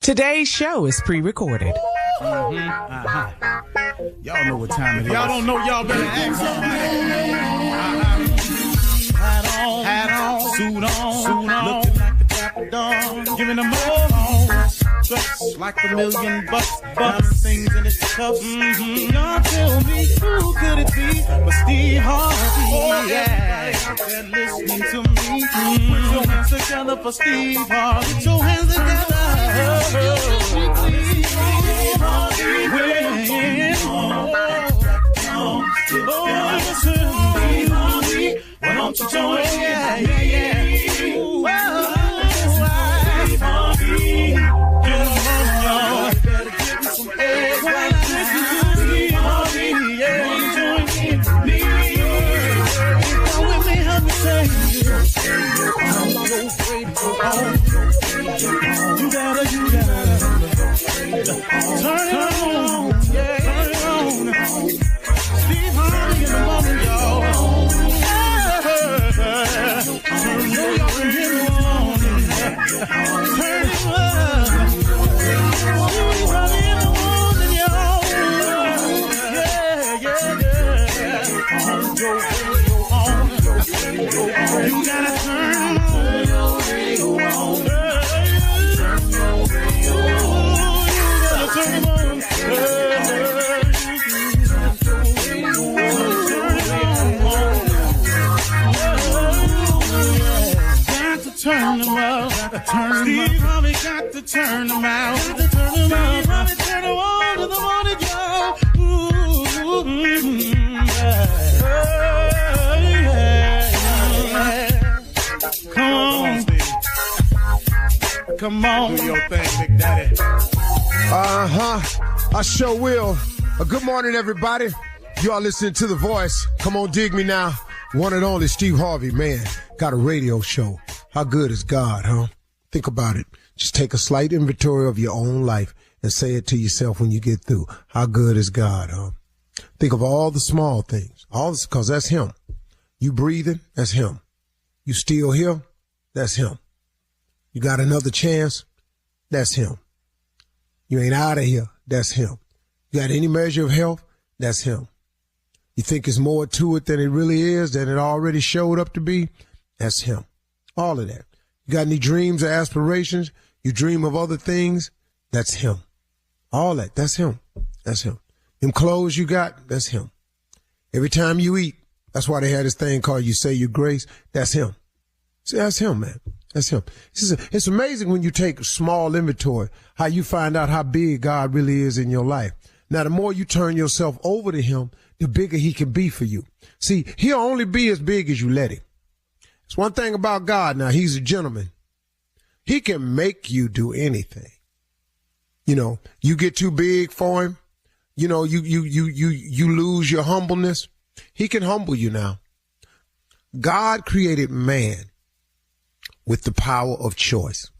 Today's show is pre-recorded. Y'all know what time it is. Y'all don't know, y'all better ask somebody. Hat on, suit on, looking like the Dapper Dawn, giving them all dressed like $1 million bucks, things in its cuffs. Y'all tell me who could it be but Steve Harvey? Oh yeah, and listening to me. Put your hands together for Steve Harvey. Put your hands together. Why don't you join me? You gotta turn it on, turn it on. Steve Harvey in the morning, y'all. Turn it on, turn it on. Steve Harvey in the morning, y'all. Turn your radio on. You gotta turn your radio on. Turn them out, Steve Harvey got to turn them out. Steve Harvey turn them on to the morning, y'all. Come on, do your thing, Big Daddy. I sure will. Good morning, everybody. You are listening to The Voice. Come on, dig me now. One and only Steve Harvey, man. Got a radio show. How good is God, huh? Think about it. Just take a slight inventory of your own life and say it to yourself when you get through. How good is God, huh? Think of all the small things. All this, cause that's him. You breathing, that's him. You still here, that's him. You got another chance, that's him. You ain't out of here, that's him. You got any measure of health, that's him. You think it's more to it than it really is, than it already showed up to be, that's him. All of that. You got any dreams or aspirations? You dream of other things? That's him. All that. That's him. That's him. Them clothes you got? That's him. Every time you eat, that's why they had this thing called You Say Your Grace. That's him. See, that's him, man. That's him. It's amazing when you take small inventory, how you find out how big God really is in your life. Now, the more you turn yourself over to him, the bigger he can be for you. See, he'll only be as big as you let him. It's one thing about God now, he's a gentleman. He can make you do anything. You know, you get too big for him. You know, you lose your humbleness. He can humble you now. God created man with the power of choice.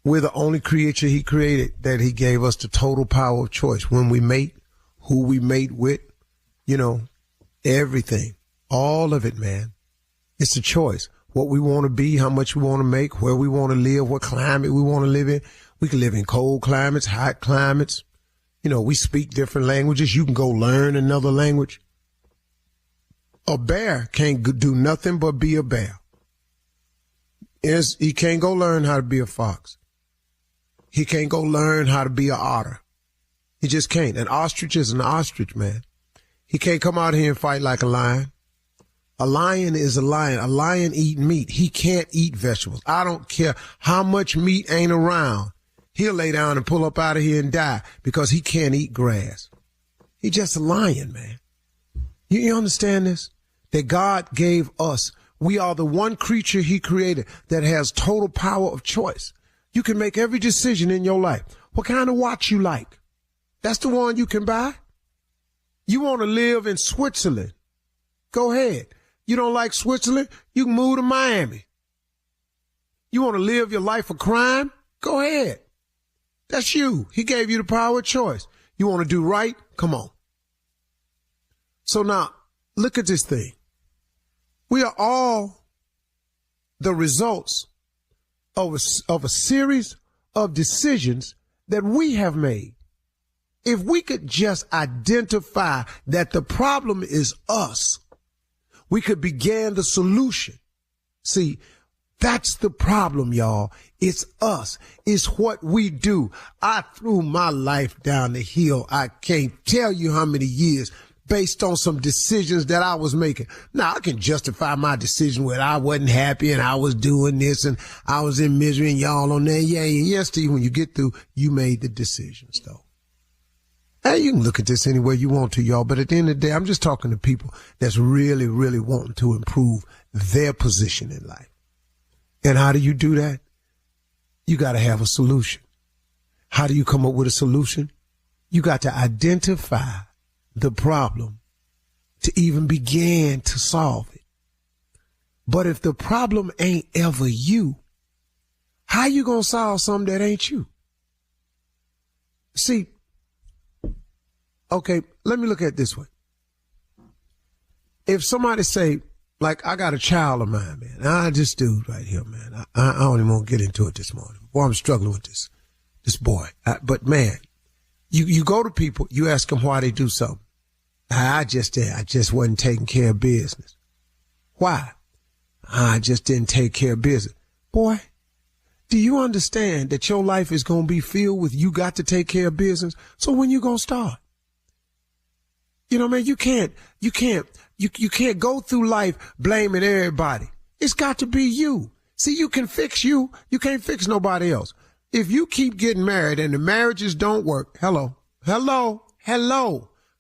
We're the only creature he created that he gave us the total power of choice. When we mate, who we mate with, you know, everything, all of it, man. It's a choice. What we want to be, how much we want to make, where we want to live, what climate we want to live in. We can live in cold climates, hot climates. You know, we speak different languages. You can go learn another language. A bear can't do nothing but be a bear. He can't go learn how to be a fox. He can't go learn how to be an otter. He just can't. An ostrich is an ostrich, man. He can't come out here and fight like a lion. A lion is a lion. A lion eat meat. He can't eat vegetables. I don't care how much meat ain't around. He'll lay down and pull up out of here and die because he can't eat grass. He's just a lion, man. You understand this? That God gave us. We are the one creature he created that has total power of choice. You can make every decision in your life. What kind of watch you like? That's the one you can buy. You want to live in Switzerland? Go ahead. You don't like Switzerland? You can move to Miami. You want to live your life of crime? Go ahead. That's you. He gave you the power of choice. You want to do right? Come on. So now, look at this thing. We are all the results of a series of decisions that we have made. If we could just identify that the problem is us, we could begin the solution. See, that's the problem, y'all. It's us. It's what we do. I threw my life down the hill. I can't tell you how many years based on some decisions that I was making. Now, I can justify my decision when I wasn't happy and I was doing this and I was in misery and y'all on there. Yeah, Steve, when you get through, you made the decisions, though. Hey, you can look at this any way you want to, y'all, but at the end of the day, I'm just talking to people that's really, really wanting to improve their position in life. And how do you do that? You got to have a solution. How do you come up with a solution? You got to identify the problem to even begin to solve it. But if the problem ain't ever you, how you going to solve something that ain't you? See, okay, let me look at it this way. If somebody say, like, I got a child of mine, man. This dude right here, man. I don't even want to get into it this morning. Boy, I'm struggling with this boy. But man, you go to people, you ask them why they do something. I just wasn't taking care of business. Why? I just didn't take care of business. Boy, do you understand that your life is going to be filled with you got to take care of business? So when you going to start? You know, man, you can't go through life blaming everybody. It's got to be you. See, you can fix you. You can't fix nobody else. If you keep getting married and the marriages don't work, hello.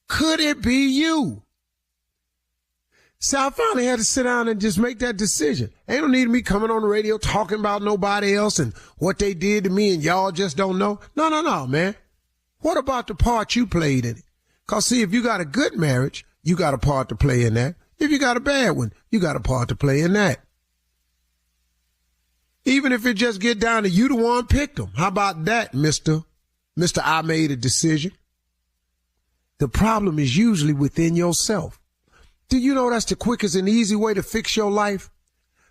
Could it be you? So I finally had to sit down and just make that decision. Ain't no need of me coming on the radio talking about nobody else and what they did to me and y'all just don't know. No, man. What about the part you played in it? Cause see, if you got a good marriage, you got a part to play in that. If you got a bad one, you got a part to play in that. Even if it just get down to you the one picked them. How about that, Mr. I made a decision? The problem is usually within yourself. Do you know that's the quickest and easy way to fix your life?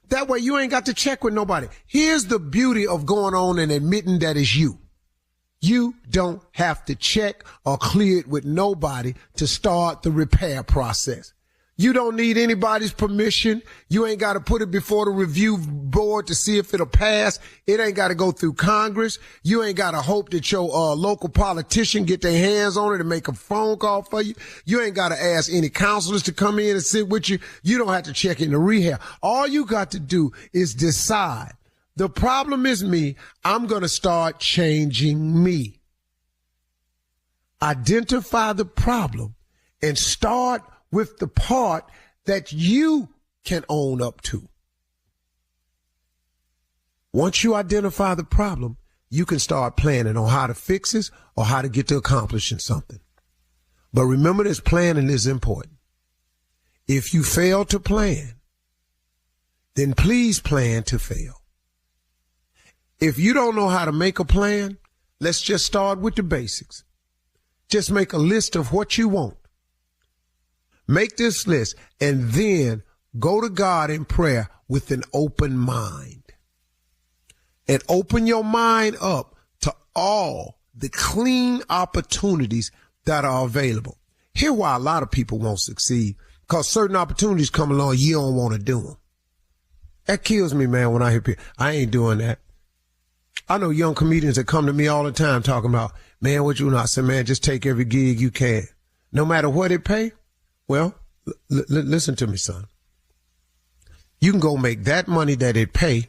That way you ain't got to check with nobody. Here's the beauty of going on and admitting that it's you. You don't have to check or clear it with nobody to start the repair process. You don't need anybody's permission. You ain't got to put it before the review board to see if it'll pass. It ain't got to go through Congress. You ain't got to hope that your local politician get their hands on it and make a phone call for you. You ain't got to ask any counselors to come in and sit with you. You don't have to check into rehab. All you got to do is decide. The problem is me. I'm going to start changing me. Identify the problem and start with the part that you can own up to. Once you identify the problem, you can start planning on how to fix it or how to get to accomplishing something. But remember this, planning is important. If you fail to plan, then please plan to fail. If you don't know how to make a plan, let's just start with the basics. Just make a list of what you want. Make this list and then go to God in prayer with an open mind. And open your mind up to all the clean opportunities that are available. Here's why a lot of people won't succeed. Because certain opportunities come along, you don't want to do them. That kills me, man, when I hear people. I ain't doing that. I know young comedians that come to me all the time talking about, man, what you know? I said, man, just take every gig you can. No matter what it pay. Well, listen to me, son. You can go make that money that it pay,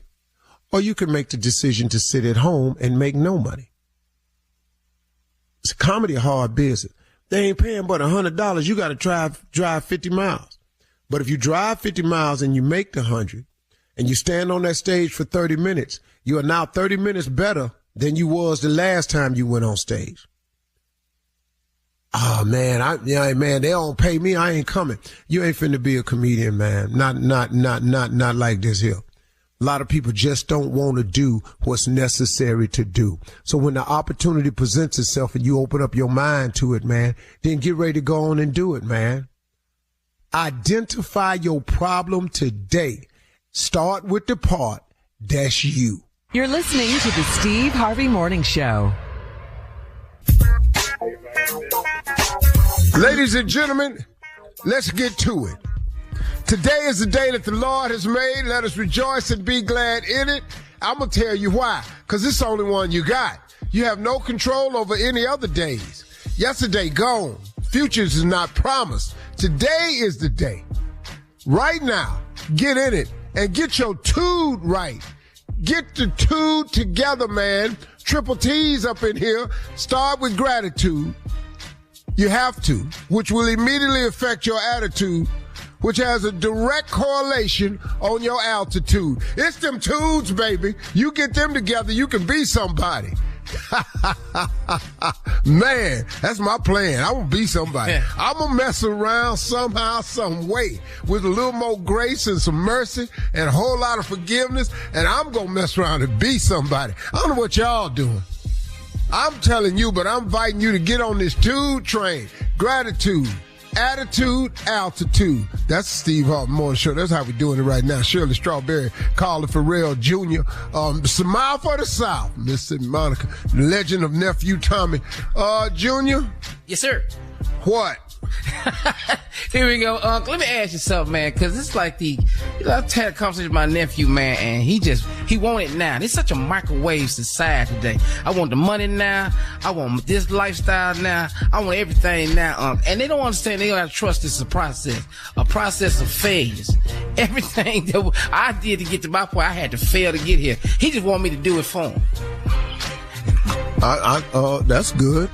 or you can make the decision to sit at home and make no money. It's comedy, a hard business. They ain't paying but $100. You got to drive 50 miles. But if you drive 50 miles and you make the 100 and you stand on that stage for 30 minutes, you are now 30 minutes better than you was the last time you went on stage. Oh man, man, they don't pay me. I ain't coming. You ain't finna be a comedian, man. Not like this here. A lot of people just don't want to do what's necessary to do. So when the opportunity presents itself and you open up your mind to it, man, then get ready to go on and do it, man. Identify your problem today. Start with the part that's you. You're listening to the Steve Harvey Morning Show. Ladies and gentlemen, let's get to it. Today is the day that the Lord has made. Let us rejoice and be glad in it. I'm going to tell you why. Because it's the only one you got. You have no control over any other days. Yesterday, gone. Futures is not promised. Today is the day. Right now, get in it and get your tude right. Get the tude together, man. Triple T's up in here. Start with gratitude. You have to, which will immediately affect your attitude, which has a direct correlation on your altitude. It's them tudes, baby. You get them together, you can be somebody. Man, that's my plan. I want to be somebody. I'm going to mess around somehow, some way, with a little more grace and some mercy and a whole lot of forgiveness, and I'm going to mess around and be somebody. I don't know what y'all doing. I'm telling you, but I'm inviting you to get on this tude train. Gratitude, attitude, altitude. That's the Steve Harvey Morning Show. That's how we're doing it right now. Shirley Strawberry, Carla Farrell Jr., Smile for the South, Mississippi Monica, the legend of Nephew Tommy. Junior? Yes, sir. What? Here we go, Unc. Let me ask you something, man, because it's like I've had a conversation with my nephew, man, and he want it now. It's such a microwave society today. I want the money now. I want this lifestyle now. I want everything now, Unc. And they don't understand. They don't have to trust this is a process of failures. Everything that I did to get to my point, I had to fail to get here. He just want me to do it for him. That's good.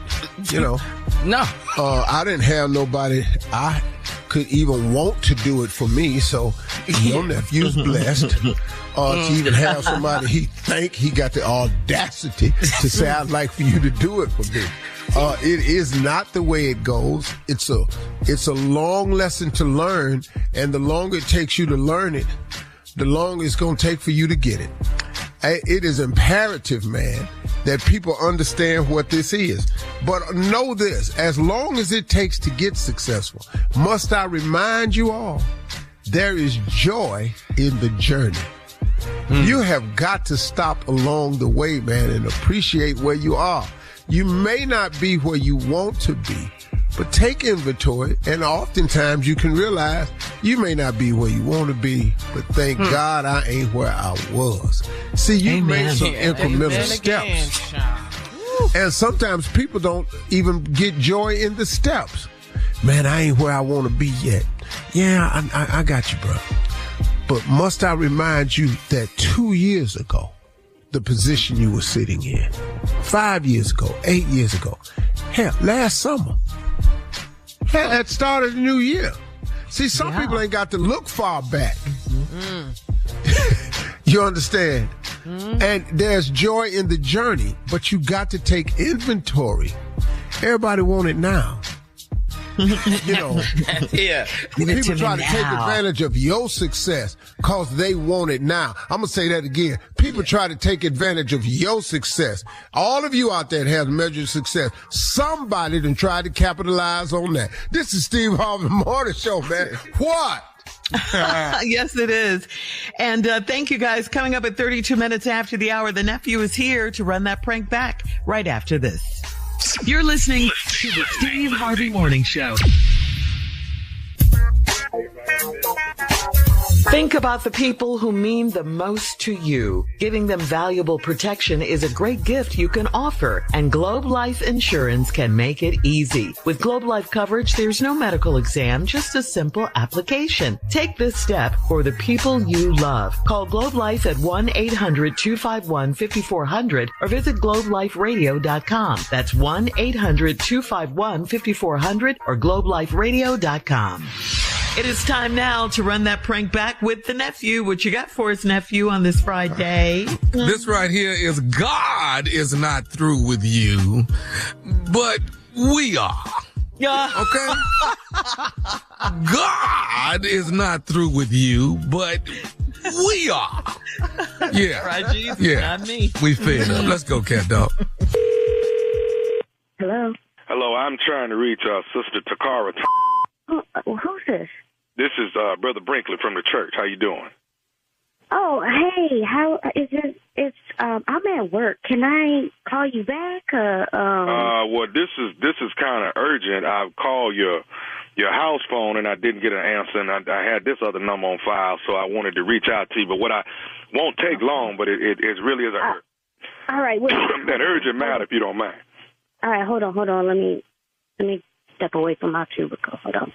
You know. No. I didn't have nobody I could even want to do it for me, so your nephew's blessed to even have somebody he think he got the audacity to say, I'd like for you to do it for me. It is not the way it goes. It's a long lesson to learn, and the longer it takes you to learn it, the longer it's going to take for you to get it. It is imperative, man, that people understand what this is. But know this, as long as it takes to get successful, must I remind you all, there is joy in the journey. You have got to stop along the way, man, and appreciate where you are. You may not be where you want to be, but take inventory, and oftentimes you can realize you may not be where you want to be, but thank God I ain't where I was. See, you made some incremental steps. And sometimes people don't even get joy in the steps. Man, I ain't where I want to be yet. Yeah, I got you, bro. But must I remind you that 2 years ago, the position you were sitting in, 5 years ago, 8 years ago, hell, last summer, hell, at the start of the new year. See, some people ain't got to look far back. You understand? And there's joy in the journey, but you got to take inventory. Everybody want it now. You know, people try to take advantage of your success because they want it now. I'm going to say that again. People try to take advantage of your success. All of you out there that have measured success, somebody done tried to capitalize on that. This is Steve Harvey Morning Show, man. What? Yes, it is. And thank you, guys. Coming up at 32 minutes after the hour, the nephew is here to run that prank back right after this. You're listening to the Steve Harvey Morning Show. Think about the people who mean the most to you. Giving them valuable protection is a great gift you can offer, and Globe Life Insurance can make it easy. With Globe Life coverage, there's no medical exam, just a simple application. Take this step for the people you love. Call Globe Life at 1-800-251-5400 or visit globeliferadio.com. That's 1-800-251-5400 or globeliferadio.com. It is time now to run that prank back with the nephew. What you got for us, nephew, on this Friday? This right here is God is not through with you, but we are. Okay? God is not through with you, but we are. Yeah. Right, Jesus, yeah. not me. We fed up. Let's go, cat dog. Hello? Hello, I'm trying to reach Sister Takara. Who's this? This is Brother Brinkley from the church. How you doing? Oh, hey, how is I'm at work. Can I call you back? Well, this is kind of urgent. I've called your house phone and I didn't get an answer, and I had this other number on file, so I wanted to reach out to you. But what I won't take long, but it really is all right. That urgent matter, if you don't mind. All right, hold on. Let me step away from my cubicle. Hold on.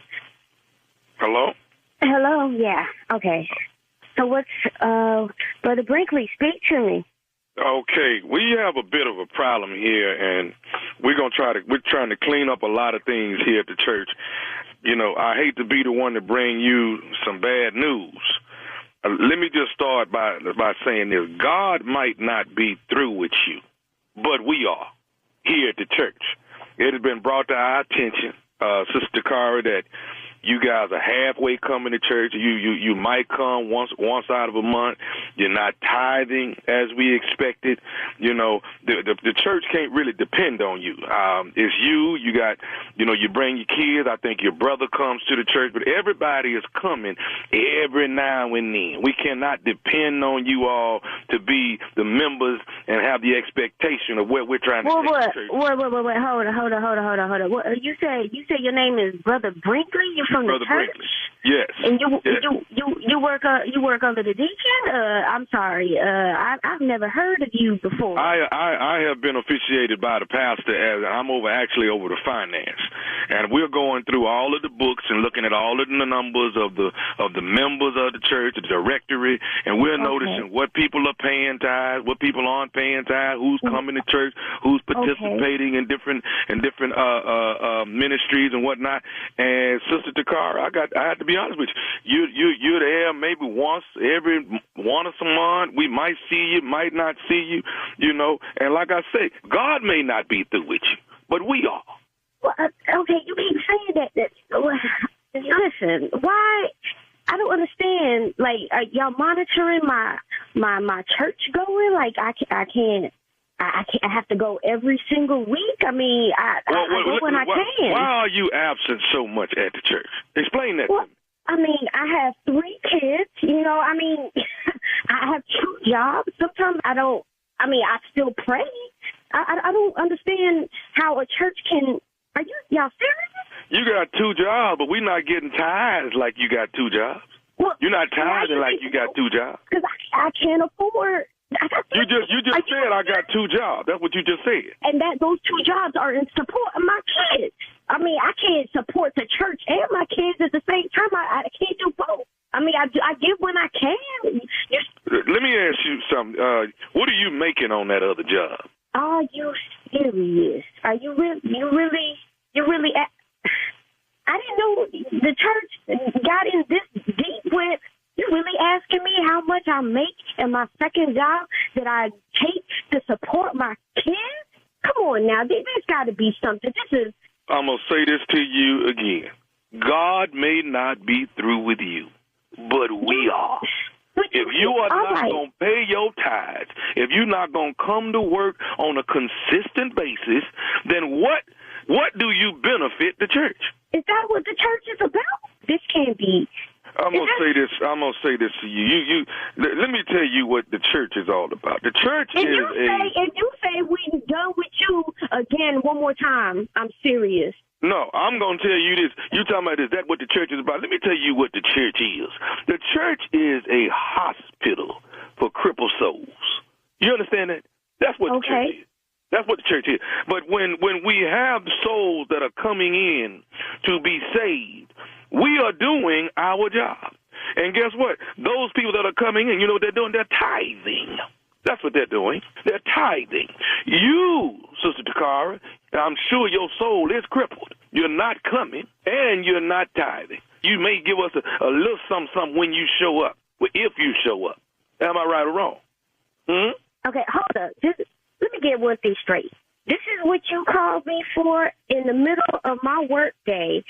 Hello. Yeah. Okay. So what's Brother Brinkley? Speak to me. Okay, we have a bit of a problem here, and we're trying to clean up a lot of things here at the church. You know, I hate to be the one to bring you some bad news. Let me just start by saying this. God might not be through with you, but we are here at the church. It has been brought to our attention, Sister Cara, that you guys are halfway coming to church. You might come once out of a month. You're not tithing as we expected. You know, the church can't really depend on you. It's you. You got, you bring your kids. I think your brother comes to the church, but everybody is coming every now and then. We cannot depend on you all to be the members and have the expectation of what we're trying to take to church. Wait. Hold on. What, you say your name is Brother Brinkley? You from Brother the church? Brinkley. Yes. And you work under the deacon? I'm sorry. I've never heard of you before. I have been officiated by the pastor as I'm over the finance, and we're going through all of the books and looking at all of the numbers of the members of the church, the directory, and we're noticing what people are paying tithes, what people aren't paying tithes, who's coming to church, who's participating in different ministries and whatnot. And Sister Takara, I have to be honest with you. You're there maybe once every one of some month. We might see you, might not see you, And like I say, God may not be through with you, but we are. Well, okay, you keep saying that. Listen, why? I don't understand. Like, are y'all monitoring my church going? Like, I can't. I have to go every single week. I mean, I go when I can. Why are you absent so much at the church? Explain that to me. I mean, I have 3 kids. I mean, I have 2 jobs. Sometimes I don't. I mean, I still pray. I don't understand how a church can. Are y'all serious? You got 2 jobs, but we're not getting tithes like you got 2 jobs. Well, you're not tithing like you got 2 jobs. Because I can't afford. You just said I got 2 jobs. That's what you just said. And those 2 jobs are in support of my kids. I mean, I can't support the church and my kids at the same time. I can't do both. I mean, I give when I can. Let me ask you something. What are you making on that other job? Are you serious? Are you really? I didn't know the church got in this deep with. You really asking me how much I make in my second job that I take to support my kids? Come on now, there's got to be something. I'm going to say this to you again. God may not be through with you, but we are. If you are not going to pay your tithes, if you're not going to come to work on a consistent basis, then what do you benefit the church? Is that what the church is about? This can't be. I'm gonna say this to you. Let me tell you what the church is all about. The church if you say we done with you again one more time, I'm serious. No, I'm gonna tell you this. You talking about is that what the church is about? Let me tell you what the church is. The church is a hospital for crippled souls. You understand that? That's what the church is. That's what the church is. But when we have souls that are coming in to be saved, we are doing our job. And guess what? Those people that are coming in, you know what they're doing? They're tithing. That's what they're doing. They're tithing. You, Sister Takara, I'm sure your soul is crippled. You're not coming, and you're not tithing. You may give us a little something when you show up, if you show up. Am I right or wrong? Okay, hold up. Let me get one thing straight. This is what you called me for in the middle of my work day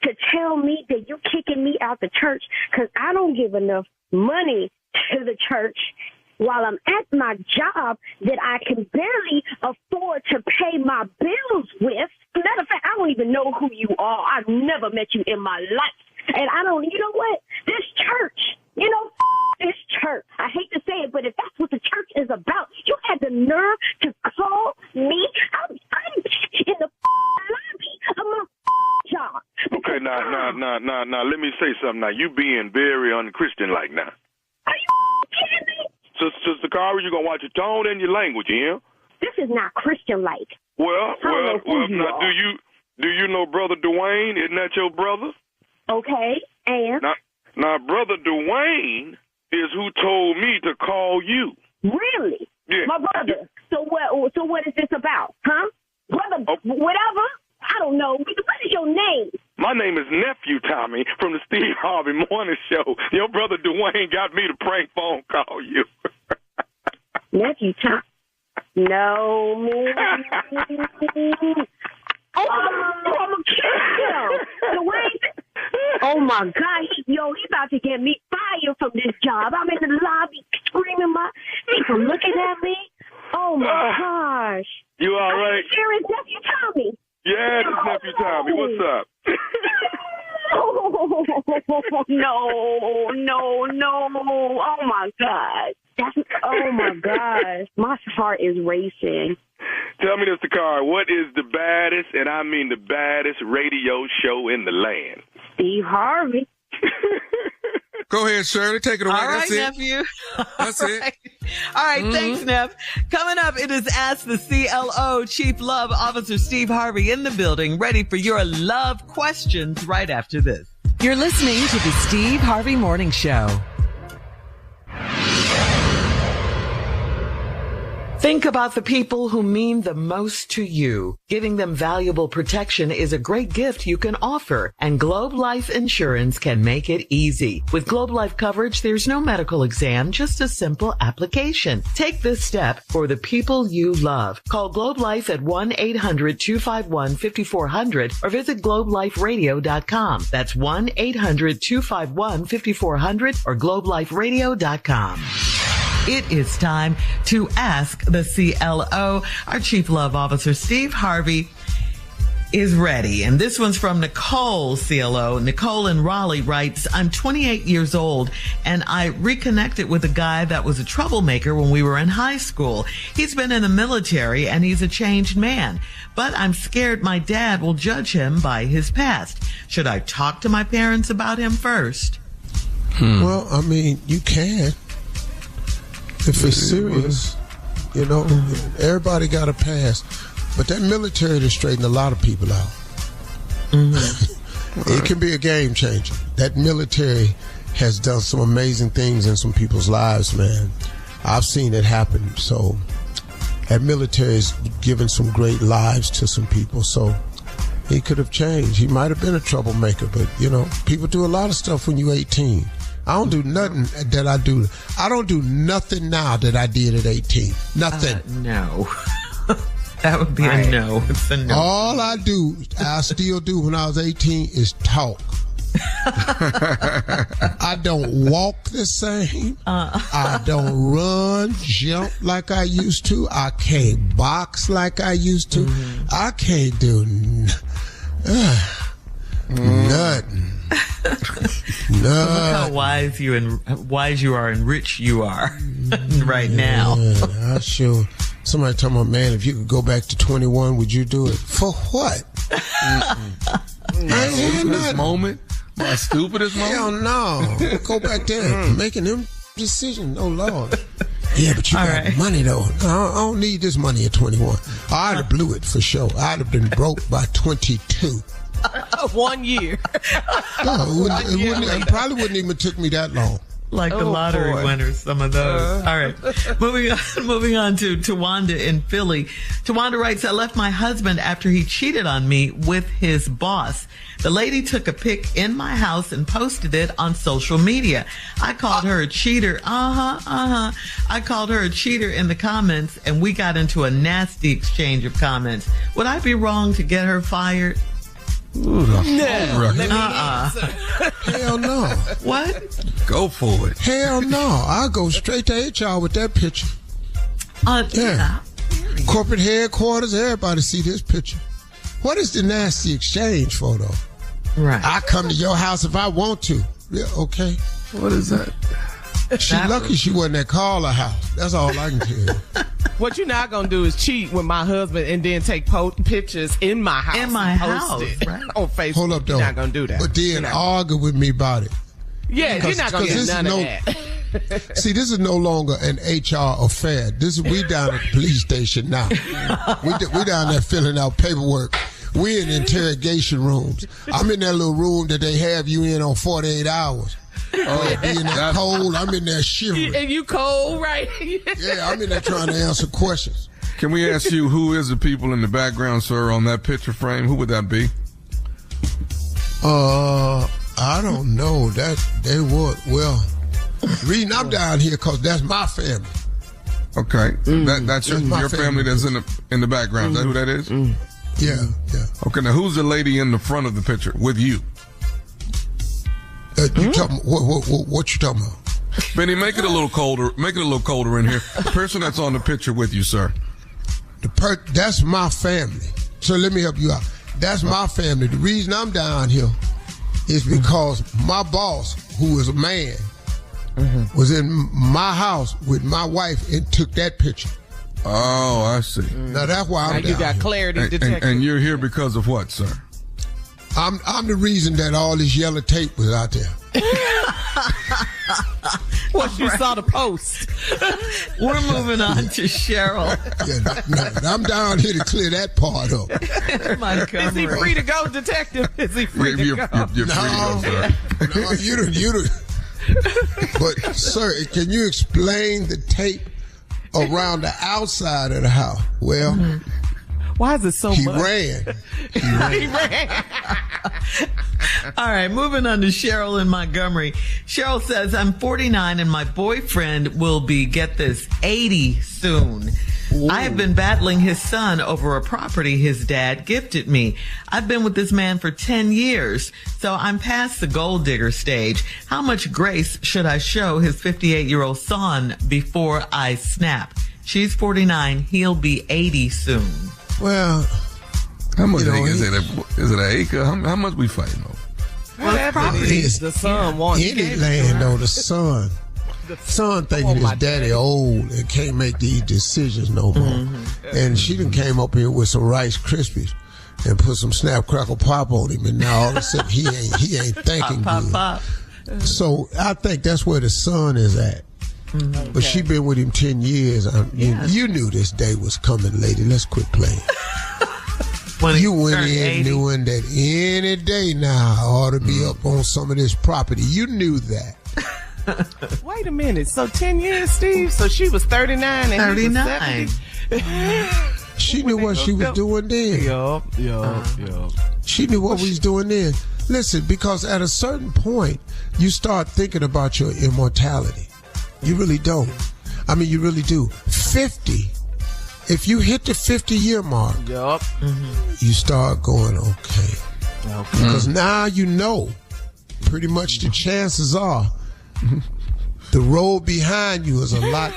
to tell me that you're kicking me out the church because I don't give enough money to the church while I'm at my job that I can barely afford to pay my bills with. Matter of fact, I don't even know who you are. I've never met you in my life. And I don't, you know what? This church, this church, I hate hate to say it, but if that's what the church is about, you had the nerve to call me. I'm in the lobby of my job. Okay, now, let me say something. Now, you being very unchristian-like now. Are you kidding me? Sister Cara, you going to watch your tone and your language, yeah? This is not Christian-like. Well, now, do you know Brother Dwayne? Isn't that your brother? Okay, and? Now, Brother Dwayne is who told me to call you. Really? Yeah. My brother. So what is this about? Huh? Brother, whatever? I don't know. What is your name? My name is Nephew Tommy from the Steve Harvey Morning Show. Your brother Dwayne got me to prank phone call you. Nephew Tommy? No, man. Oh, I'm a kid. Dwayne. Oh my God, he about to get me fired from this job. I'm in the lobby screaming, people looking at me. Oh my gosh. You all right? Here is Nephew Tommy. Yeah, this Nephew Tommy. What's up? No. Oh my God. Oh my gosh. My heart is racing. Tell me, Mr. Carr, what is the baddest, and I mean the baddest, radio show in the land? Steve Harvey. Go ahead, Shirley. Take it away. All right, That's it. nephew. That's it. All right, thanks, Neff. Coming up, it is Ask the CLO, Chief Love Officer Steve Harvey in the building, ready for your love questions right after this. You're listening to the Steve Harvey Morning Show. Think about the people who mean the most to you. Giving them valuable protection is a great gift you can offer, and Globe Life Insurance can make it easy. With Globe Life coverage, there's no medical exam, just a simple application. Take this step for the people you love. Call Globe Life at 1-800-251-5400 or visit globeliferadio.com. That's 1-800-251-5400 or globeliferadio.com. It is time to ask the CLO. Our Chief Love Officer, Steve Harvey, is ready. And this one's from Nicole, CLO. Nicole in Raleigh writes, I'm 28 years old and I reconnected with a guy that was a troublemaker when we were in high school. He's been in the military and he's a changed man, but I'm scared my dad will judge him by his past. Should I talk to my parents about him first? Well, I mean, you can. If it's serious, everybody got a pass. But that military has straightened a lot of people out. It can be a game changer. That military has done some amazing things in some people's lives, man. I've seen it happen. So that military has given some great lives to some people. So he could have changed. He might have been a troublemaker, but, people do a lot of stuff when you're 18. I don't do nothing that I do. I don't do nothing now that I did at 18. Nothing. No. That would be a no. It's a no. All I still do when I was 18 is talk. I don't walk the same. I don't run, jump like I used to. I can't box like I used to. I can't do nothing. Look how wise you are and rich you are right now. Yeah, sure. Somebody talking about, man, if you could go back to 21, would you do it? For what? My stupidest moment? Hell no. Go back there making them decisions. Oh, Lord. Yeah, but you got money, though. I don't need this money at 21. I'd have blew it for sure. I'd have been broke by 22. 1 year. No, it probably wouldn't even took me that long. Like the lottery winners, some of those. All right. Moving on to Tawanda in Philly. Tawanda writes, I left my husband after he cheated on me with his boss. The lady took a pic in my house and posted it on social media. I called her a cheater. I called her a cheater in the comments, and we got into a nasty exchange of comments. Would I be wrong to get her fired? Ooh, Hell no. What? Go for it. Hell no. I'll go straight to HR with that picture. Corporate headquarters, everybody see this picture. What is the nasty exchange for, though? Right. I come to your house if I want to. Yeah, okay. What is that? She lucky she wasn't at Carla house. That's all I can tell you. What you're not gonna do is cheat with my husband and then take pictures in my house. In my house, right? On Facebook. Hold up, though. You're not gonna do that. But then argue with me about it. Yeah, you're not gonna get none of that. See, this is no longer an HR affair. We down at the police station now. We down there filling out paperwork. We're in interrogation rooms. I'm in that little room that they have you in on 48 hours. Being that cold, I'm in there shivering. And you cold, right? Yeah, I'm in there trying to answer questions. Can we ask you who is the people in the background, sir, on that picture frame? Who would that be? I don't know. They would. Well, the reason I'm down here because that's my family. Okay, that's your family that's in the background. Is that who that is? Yeah. Okay, now who's the lady in the front of the picture with you? You talking? What you talking about? Benny, make it a little colder. Make it a little colder in here. The person that's on the picture with you, sir. That's my family. So let me help you out. That's my family. The reason I'm down here is because my boss, who is a man, was in my house with my wife and took that picture. Oh, I see. Now that's why I'm down you got here. clarity detected. And you're here because of what, sir? I'm the reason that all this yellow tape was out there. What you saw the post. We're moving on to Cheryl. I'm down here to clear that part up. Is he free to go, detective? Is he free to go? You're free to go, sir. No, you. But sir, can you explain the tape around the outside of the house? Well. Why is it so He much? ran. All right, moving on to Cheryl in Montgomery. Cheryl says, I'm 49 and my boyfriend will be, get this, 80 soon. Ooh. I have been battling his son over a property his dad gifted me. I've been with this man for 10 years, so I'm past the gold digger stage. How much grace should I show his 58-year-old son before I snap? She's 49. He'll be 80 soon. Well, how much is it? Is it an acre? How much we fighting over? Well, property the son wants. Any land though, the son thinking his daddy old and can't make these decisions no more. And she done came up here with some Rice Krispies and put some Snap Crackle Pop on him, and now all of a sudden he ain't thinking good. So I think that's where the son is at. But she been with him 10 years. You knew this day was coming, lady. Let's quit playing. You went in knowing that any day now I ought to be up on some of this property. You knew that. Wait a minute. So 10 years, Steve? So she was 39 and 39. He was 70? She knew what she was doing then. Yup. She knew what we was doing then. Listen, because at a certain point, you start thinking about your immortality. You really don't. I mean, you really do. 50. If you hit the 50-year mark, you start going, okay. Because now you know pretty much the chances are the road behind you is a lot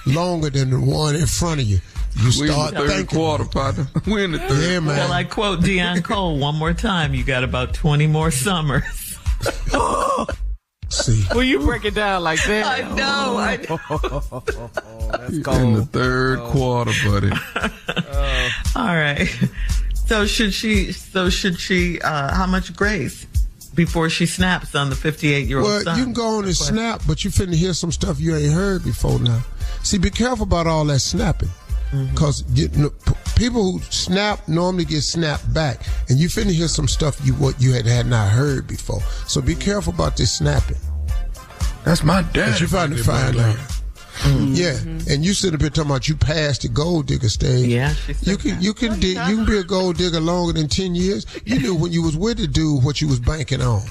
longer than the one in front of you. You start We're in the third quarter, partner. We're in the third. Yeah, man. Well, I quote Deion Cole one more time. You got about 20 more summers. See. Well, you break it down like that. I know. That's cold. In the third quarter, buddy. All right. So should she, how much grace before she snaps on the 58-year-old son? Well, you can go on and snap, but you finna hear some stuff you ain't heard before now. See, be careful about all that snapping. Because people who snap normally get snapped back, and you finna hear some stuff you had not heard before. So be careful about this snapping. That's my dad. But you find out. Yeah, and you sit up here talking about you passed the gold digger stage. Yeah, you can be a gold digger longer than 10 years. You knew when you was with the dude what you was banking on.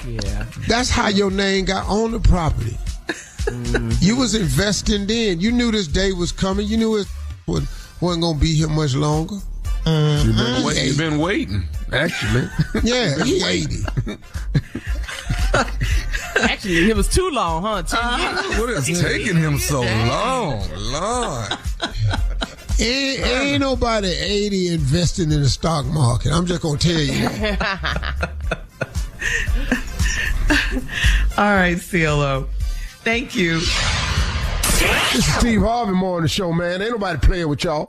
Yeah, that's how your name got on the property. You was investing then. You knew this day was coming. You knew it wasn't gonna be here much longer. You've been waiting, actually. Yeah, he 80. Actually, it was too long, huh? 10 years. What is taking him so long, Lord? Ain't nobody 80 investing in the stock market. I'm just gonna tell you that. All right, CLO. Thank you. This is Steve Harvey Morning Show, man. Ain't nobody playing with y'all.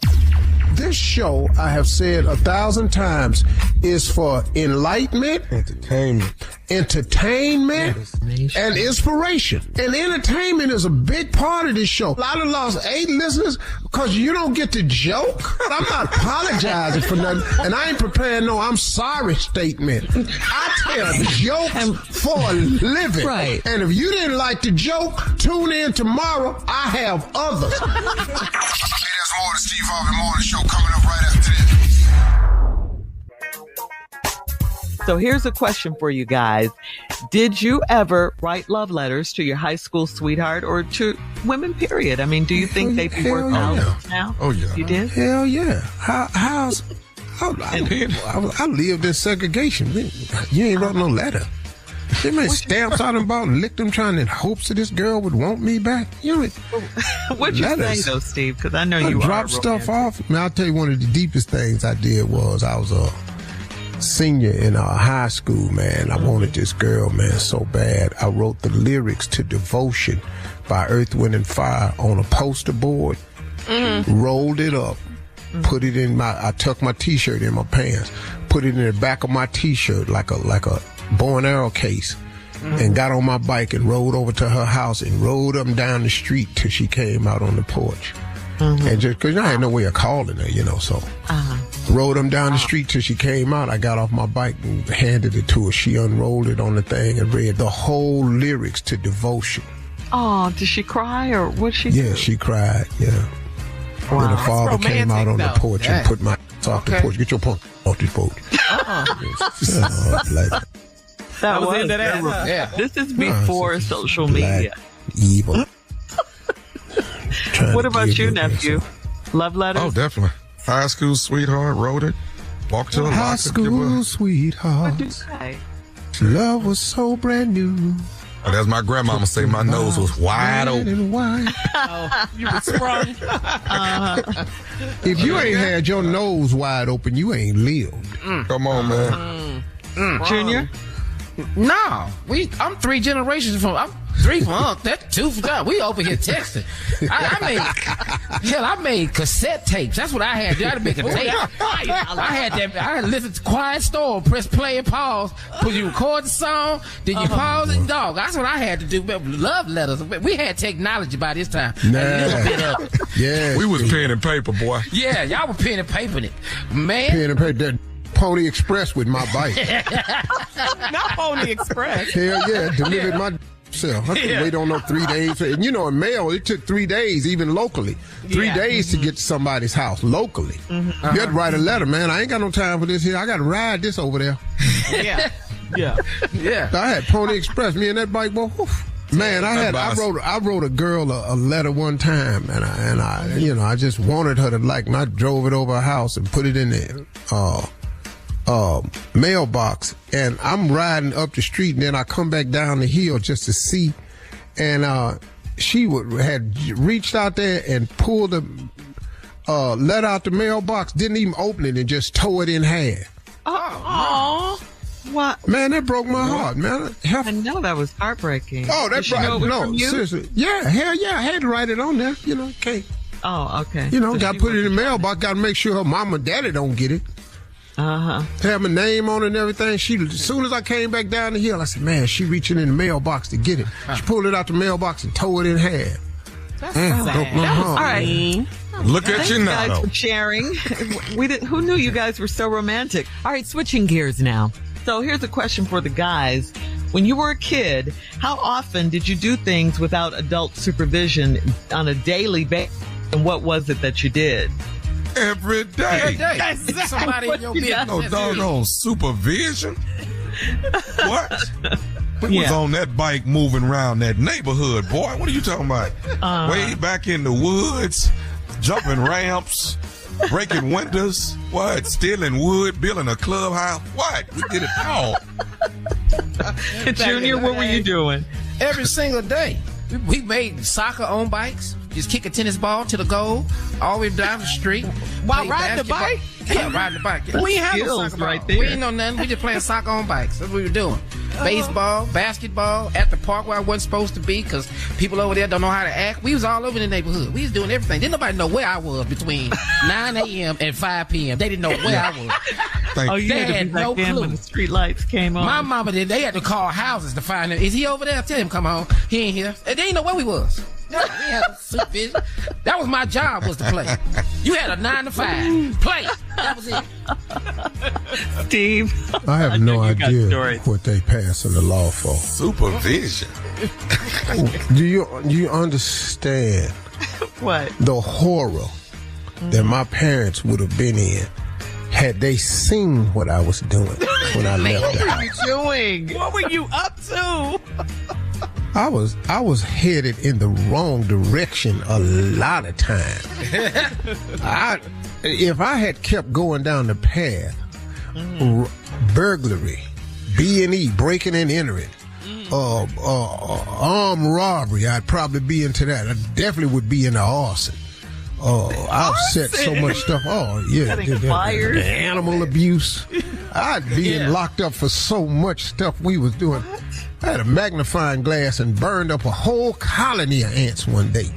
This show, I have said 1,000 times, is for enlightenment, entertainment, and inspiration. And entertainment is a big part of this show. I done lost 8 listeners because you don't get to joke. I'm not apologizing for nothing, and I ain't preparing no I'm sorry statement. I tell jokes for a living. Right. And if you didn't like the joke, tune in tomorrow. I have others. Hey, there's more of the Steve Harvey Morning Show coming up right after this. So here's a question for you guys. Did you ever write love letters to your high school sweetheart or to women, period? I mean, do you think they'd be worked out now? Oh, yeah. You did? Hell yeah. I lived in segregation. You ain't wrote no letter. They made stamps out and bought and licked them trying in hopes that this girl would want me back. You know, What'd you say, though, Steve? Because I know you dropped stuff off. I mean, I'll tell you, one of the deepest things I did was I was a senior in high school, man. I wanted this girl, man, so bad. I wrote the lyrics to Devotion by Earth, Wind, and Fire on a poster board, rolled it up, put it in I tucked my T-shirt in my pants, put it in the back of my T-shirt like a bow and arrow case, and got on my bike and rode over to her house and rode up and down the street till she came out on the porch. And just because I had no way of calling her, you know, so rode them down the street till she came out. I got off my bike and handed it to her. She unrolled it on the thing and read the whole lyrics to Devotion. Oh, did she cry or what she Yeah, she cried, yeah. When her father came out on the porch and put my off the porch. Get your punk off this porch. That was into that. Yeah. This is before social media. Evil. What about you, nephew? Love letters? Oh, definitely. High school sweetheart wrote it. Walked to a high school sweetheart. What'd you say? Love was so brand new. Oh, that's my grandmama say my nose was wide open. Oh, you were sprung. If you ain't had your nose wide open, you ain't lived. Come on, man. Junior? No, I'm 3 generations from. I'm 3 from Unc. That's 2 from God. We over here texting. I made cassette tapes. That's what I had. I had to make a tape. I had to listen to Quiet Storm, press play and pause. Put you record the song, then you pause it. Dog, that's what I had to do. Love letters. We had technology by this time. A little bit of it. Yeah, we was pen and paper, boy. Yeah, y'all were pen and papering it, man. Pen and paper. That Pony Express with my bike. Not Pony Express. Hell yeah, delivered myself. I could wait on no 3 days. And you know, in mail, it took 3 days, even locally. 3 days to get to somebody's house, locally. You had to write a letter, man. I ain't got no time for this here. I got to ride this over there. Yeah. I had Pony Express, me and that bike, boy. Oof. Man, I wrote a girl a letter one time, and I just wanted her to like me. I drove it over her house and put it in the mailbox, and I'm riding up the street, and then I come back down the hill just to see, and she had reached out there and pulled the letter out the mailbox, didn't even open it, and just tore it in half. Oh. What? Man, that broke my heart, man. I know that was heartbreaking. Oh, that broke from you? Seriously. Yeah, hell yeah, I had to write it on there. You know, can't. Oh, okay. You know, got to put it in the mailbox. Got to make sure her mama and daddy don't get it. Have my name on it and everything. As soon as I came back down the hill, I said, man, she reaching in the mailbox to get it. She pulled it out the mailbox and tore it in half. That's sad. All right. Look at you now. Thanks, guys, for sharing. Who knew you guys were so romantic? All right, switching gears now. So here's a question for the guys. When you were a kid, how often did you do things without adult supervision on a daily basis? And what was it that you did? Every day. That's somebody in your business. No doggone supervision. What? We was on that bike moving around that neighborhood, boy. What are you talking about? Way back in the woods, jumping ramps, breaking windows, what? Stealing wood, building a clubhouse. What? We did it all. Junior, what were you doing? Every single day. We made soccer on bikes. Just kick a tennis ball to the goal, all the way down the street. While riding the bike? Yeah, riding the bike. Yeah. We ain't have no soccer right ball. there. We ain't know nothing. We just playing soccer on bikes. That's what we were doing. baseball, basketball, at the park where I wasn't supposed to be because people over there don't know how to act. We was all over the neighborhood. We was doing everything. Didn't nobody know where I was between 9 a.m. and 5 p.m. They didn't know where I was. You had no clue when the street lights came on. My mama did. They had to call houses to find him. Is he over there? Tell him come home. He ain't here. And they didn't know where we was. That was my job, was to play. You had a 9 to 5. Play. That was it. Steve. I have no idea what they passing the law for. Supervision. Do you understand what the horror that my parents would have been in had they seen what I was doing when I left the house? What were you up to? I was headed in the wrong direction a lot of times. If I had kept going down the path, burglary, B&E, breaking and entering, armed robbery, I'd probably be into that. I definitely would be into arson. I've set so much stuff. The animal abuse. I'd be locked up for so much stuff we was doing. I had a magnifying glass and burned up a whole colony of ants one day.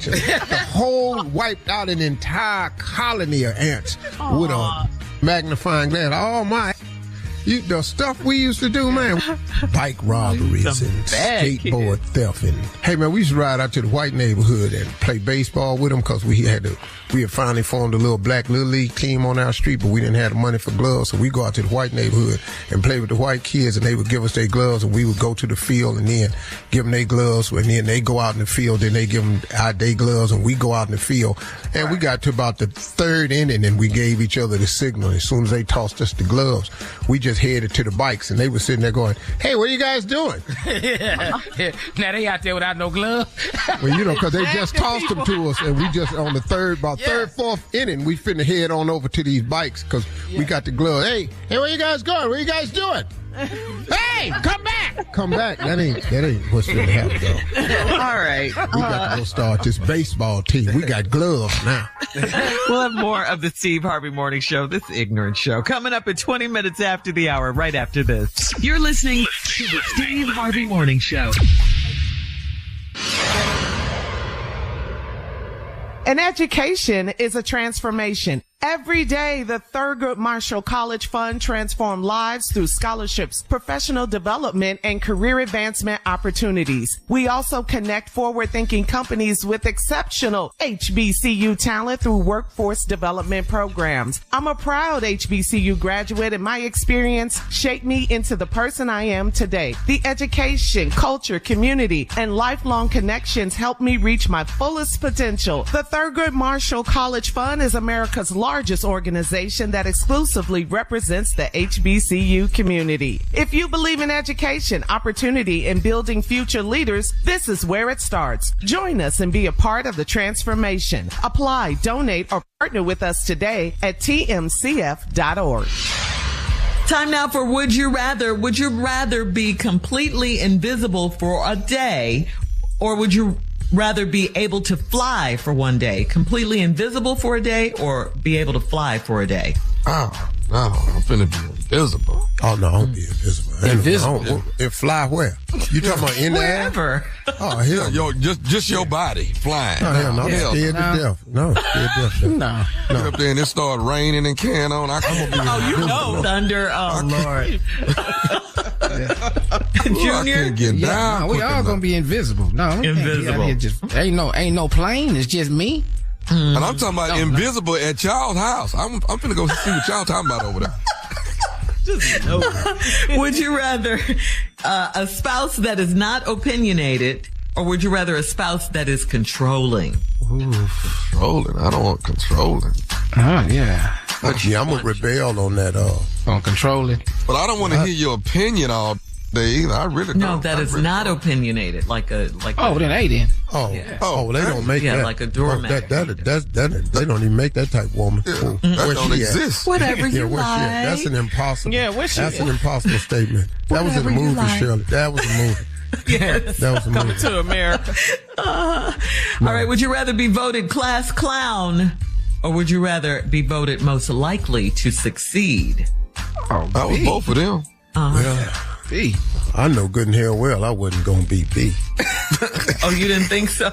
Wiped out an entire colony of ants with a magnifying glass. The stuff we used to do, man. Bike robberies and skateboard theft. And hey, man, we used to ride out to the white neighborhood and play baseball with them because we had finally formed a little black little league team on our street, but we didn't have the money for gloves, so we go out to the white neighborhood and play with the white kids, and they would give us their gloves, and we would go to the field and then give them their gloves, and then they go out in the field, then they give them their gloves, and we go out in the field. And we got to about the third inning, and we gave each other the signal. As soon as they tossed us the gloves, we just headed to the bikes, and they were sitting there going, "Hey, what are you guys doing?" Now they out there without no glove. Well, because they just tossed them to us, and we just on the third, fourth inning, we finna head on over to these bikes because we got the gloves. Hey, where you guys going? What are you guys doing? Hey, come back! Come back. That ain't what's finna happen, though. All right. We got to go start this baseball team. We got gloves now. We'll have more of the Steve Harvey Morning Show, this ignorant show, coming up at 20 minutes after the hour, right after this. You're listening to the Steve Harvey Morning Show. An education is a transformation. Every day, the Thurgood Marshall College Fund transforms lives through scholarships, professional development, and career advancement opportunities. We also connect forward-thinking companies with exceptional HBCU talent through workforce development programs. I'm a proud HBCU graduate, and my experience shaped me into the person I am today. The education, culture, community, and lifelong connections helped me reach my fullest potential. The Thurgood Marshall College Fund is America's largest organization that exclusively represents the HBCU community. If you believe in education, opportunity, and building future leaders, this is where it starts. Join us and be a part of the transformation. Apply, donate, or partner with us today at tmcf.org. Time now for Would You Rather. Would you rather be completely invisible for a day, or would you rather be able to fly for one day? Completely invisible for a day, or be able to fly for a day? Oh, no, I'm finna be invisible. Oh, no, I'll be invisible. Invisible? And fly where? You talking about in the air? Wherever. Oh, hell. Just your body flying. Oh, hell no. I'm scared to death. No, scared to death. No. Get up there and it start raining and can on. I'm gonna be invisible. Thunder. Oh, Lord. Junior? I can't get down. We all gonna be invisible. No, invisible. Ain't no plane. It's just me. And I'm talking about invisible at y'all's house. I'm finna go see what y'all talking about over there. Would you rather a spouse that is not opinionated, or would you rather a spouse that is controlling? Ooh, controlling. I don't want controlling. Oh, yeah. But yeah, I'm gonna rebel on that. On controlling. But I don't want to hear your opinion all day either. I really don't. No, that is not opinionated. Then they didn't. They don't make that. Yeah, like a doormat. They don't even make that type of woman. Yeah, that don't exist. Whatever you like. That's an impossible. Yeah, where's she? That's an impossible statement. That was in the movie, Shirley. That was a movie. Yes. That was a movie. Coming to America. All right. Would you rather be voted class clown, or would you rather be voted most likely to succeed? I was both of them. Well, B. I know good and hell well I wasn't going to be B. Oh, you didn't think so?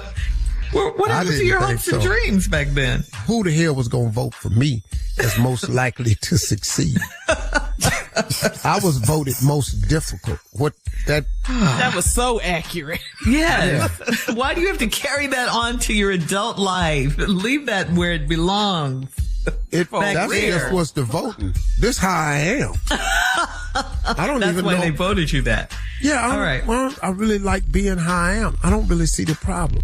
What happened to your hopes and dreams back then? Who the hell was going to vote for me as most likely to succeed? I was voted most difficult. That was so accurate. Yes. Yeah. Why do you have to carry that on to your adult life? Leave that where it belongs. That's just what's the voting. This how I am. I don't even know. That's why they voted you that. Yeah. All right. Well, I really like being how I am. I don't really see the problem.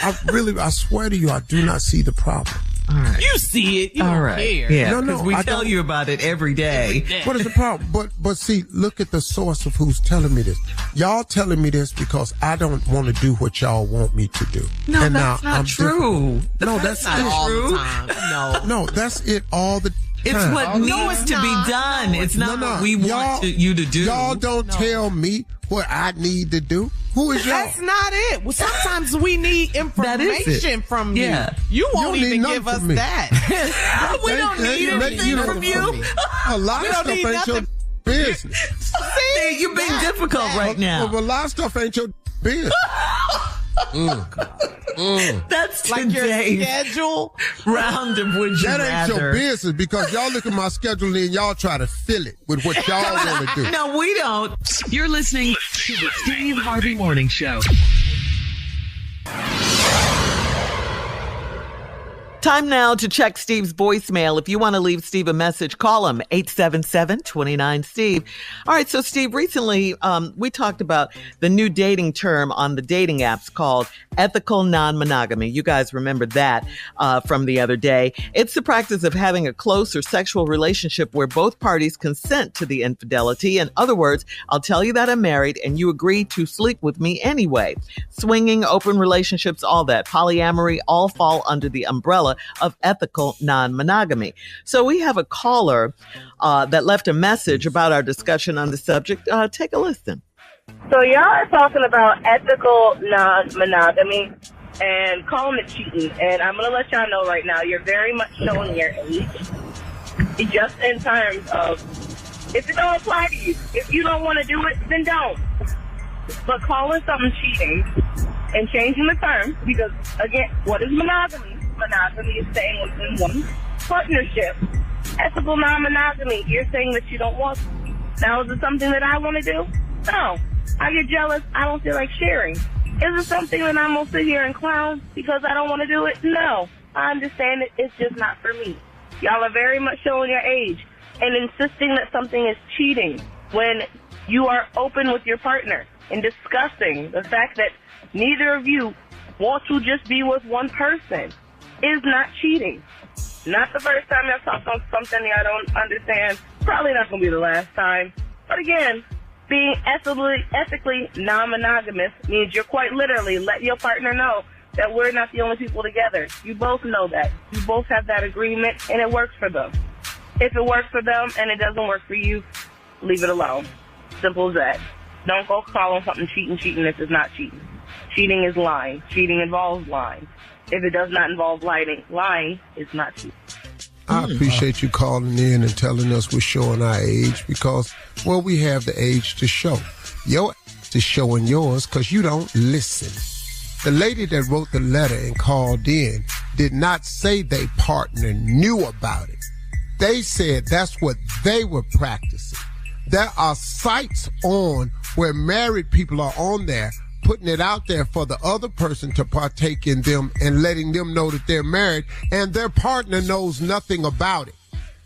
I swear to you, I do not see the problem. All right. You see it. You don't care. Yeah, because we tell you about it every day. What is the problem? But see, look at the source of who's telling me this. Y'all telling me this because I don't want to do what y'all want me to do. No, and that's not true. No, that's not all true. The time. No, that's it all the time. It's what needs to be done. It's not what we want you to do. Y'all don't tell me what I need to do. Who is y'all? That's not it. Well, sometimes we need information from you. Yeah. You won't even give us that. We don't need anything from you. A lot of stuff ain't your business. See, you're being difficult right now. A lot of stuff ain't your business. That's like today's your schedule round of Would You Rather. That ain't your business because y'all look at my schedule and y'all try to fill it with what y'all want to do. No, we don't. You're listening to the Steve Harvey Morning Show. Time now to check Steve's voicemail. If you want to leave Steve a message, call him 877-29-STEVE. All right, so Steve, recently we talked about the new dating term on the dating apps called ethical non-monogamy. You guys remember that from the other day. It's the practice of having a close or sexual relationship where both parties consent to the infidelity. In other words, I'll tell you that I'm married and you agree to sleep with me anyway. Swinging, open relationships, all that. Polyamory all fall under the umbrella of ethical non-monogamy. So we have a caller that left a message about our discussion on the subject. Take a listen. So y'all are talking about ethical non-monogamy and calling it cheating. And I'm going to let y'all know right now, you're very much showing your age. Just in terms of, if it don't apply to you, if you don't want to do it, then don't. But calling something cheating and changing the terms, because again, what is monogamy? Monogamy is staying within one partnership. Ethical non-monogamy, you're saying that you don't want. Now, is it something that I want to do? No. I get jealous. I don't feel like sharing. Is it something that I'm going to sit here and clown because I don't want to do it? No. I understand it. It's just not for me. Y'all are very much showing your age and insisting that something is cheating when you are open with your partner and discussing the fact that neither of you want to just be with one person is not cheating. Not the first time y'all talked on something y'all don't understand. Probably not going to be the last time. But again, being ethically non-monogamous means you're quite literally letting your partner know that we're not the only people together. You both know that. You both have that agreement, and it works for them. If it works for them and it doesn't work for you, leave it alone. Simple as that. Don't go calling something cheating if it's not cheating. Cheating is lying. Cheating involves lying. If it does not involve lying is not cheating. I appreciate you calling in and telling us we're showing our age because, well, we have the age to show. Your age is showing yours because you don't listen. The lady that wrote the letter and called in did not say their partner knew about it. They said that's what they were practicing. There are sites on where married people are on there putting it out there for the other person to partake in them and letting them know that they're married and their partner knows nothing about it.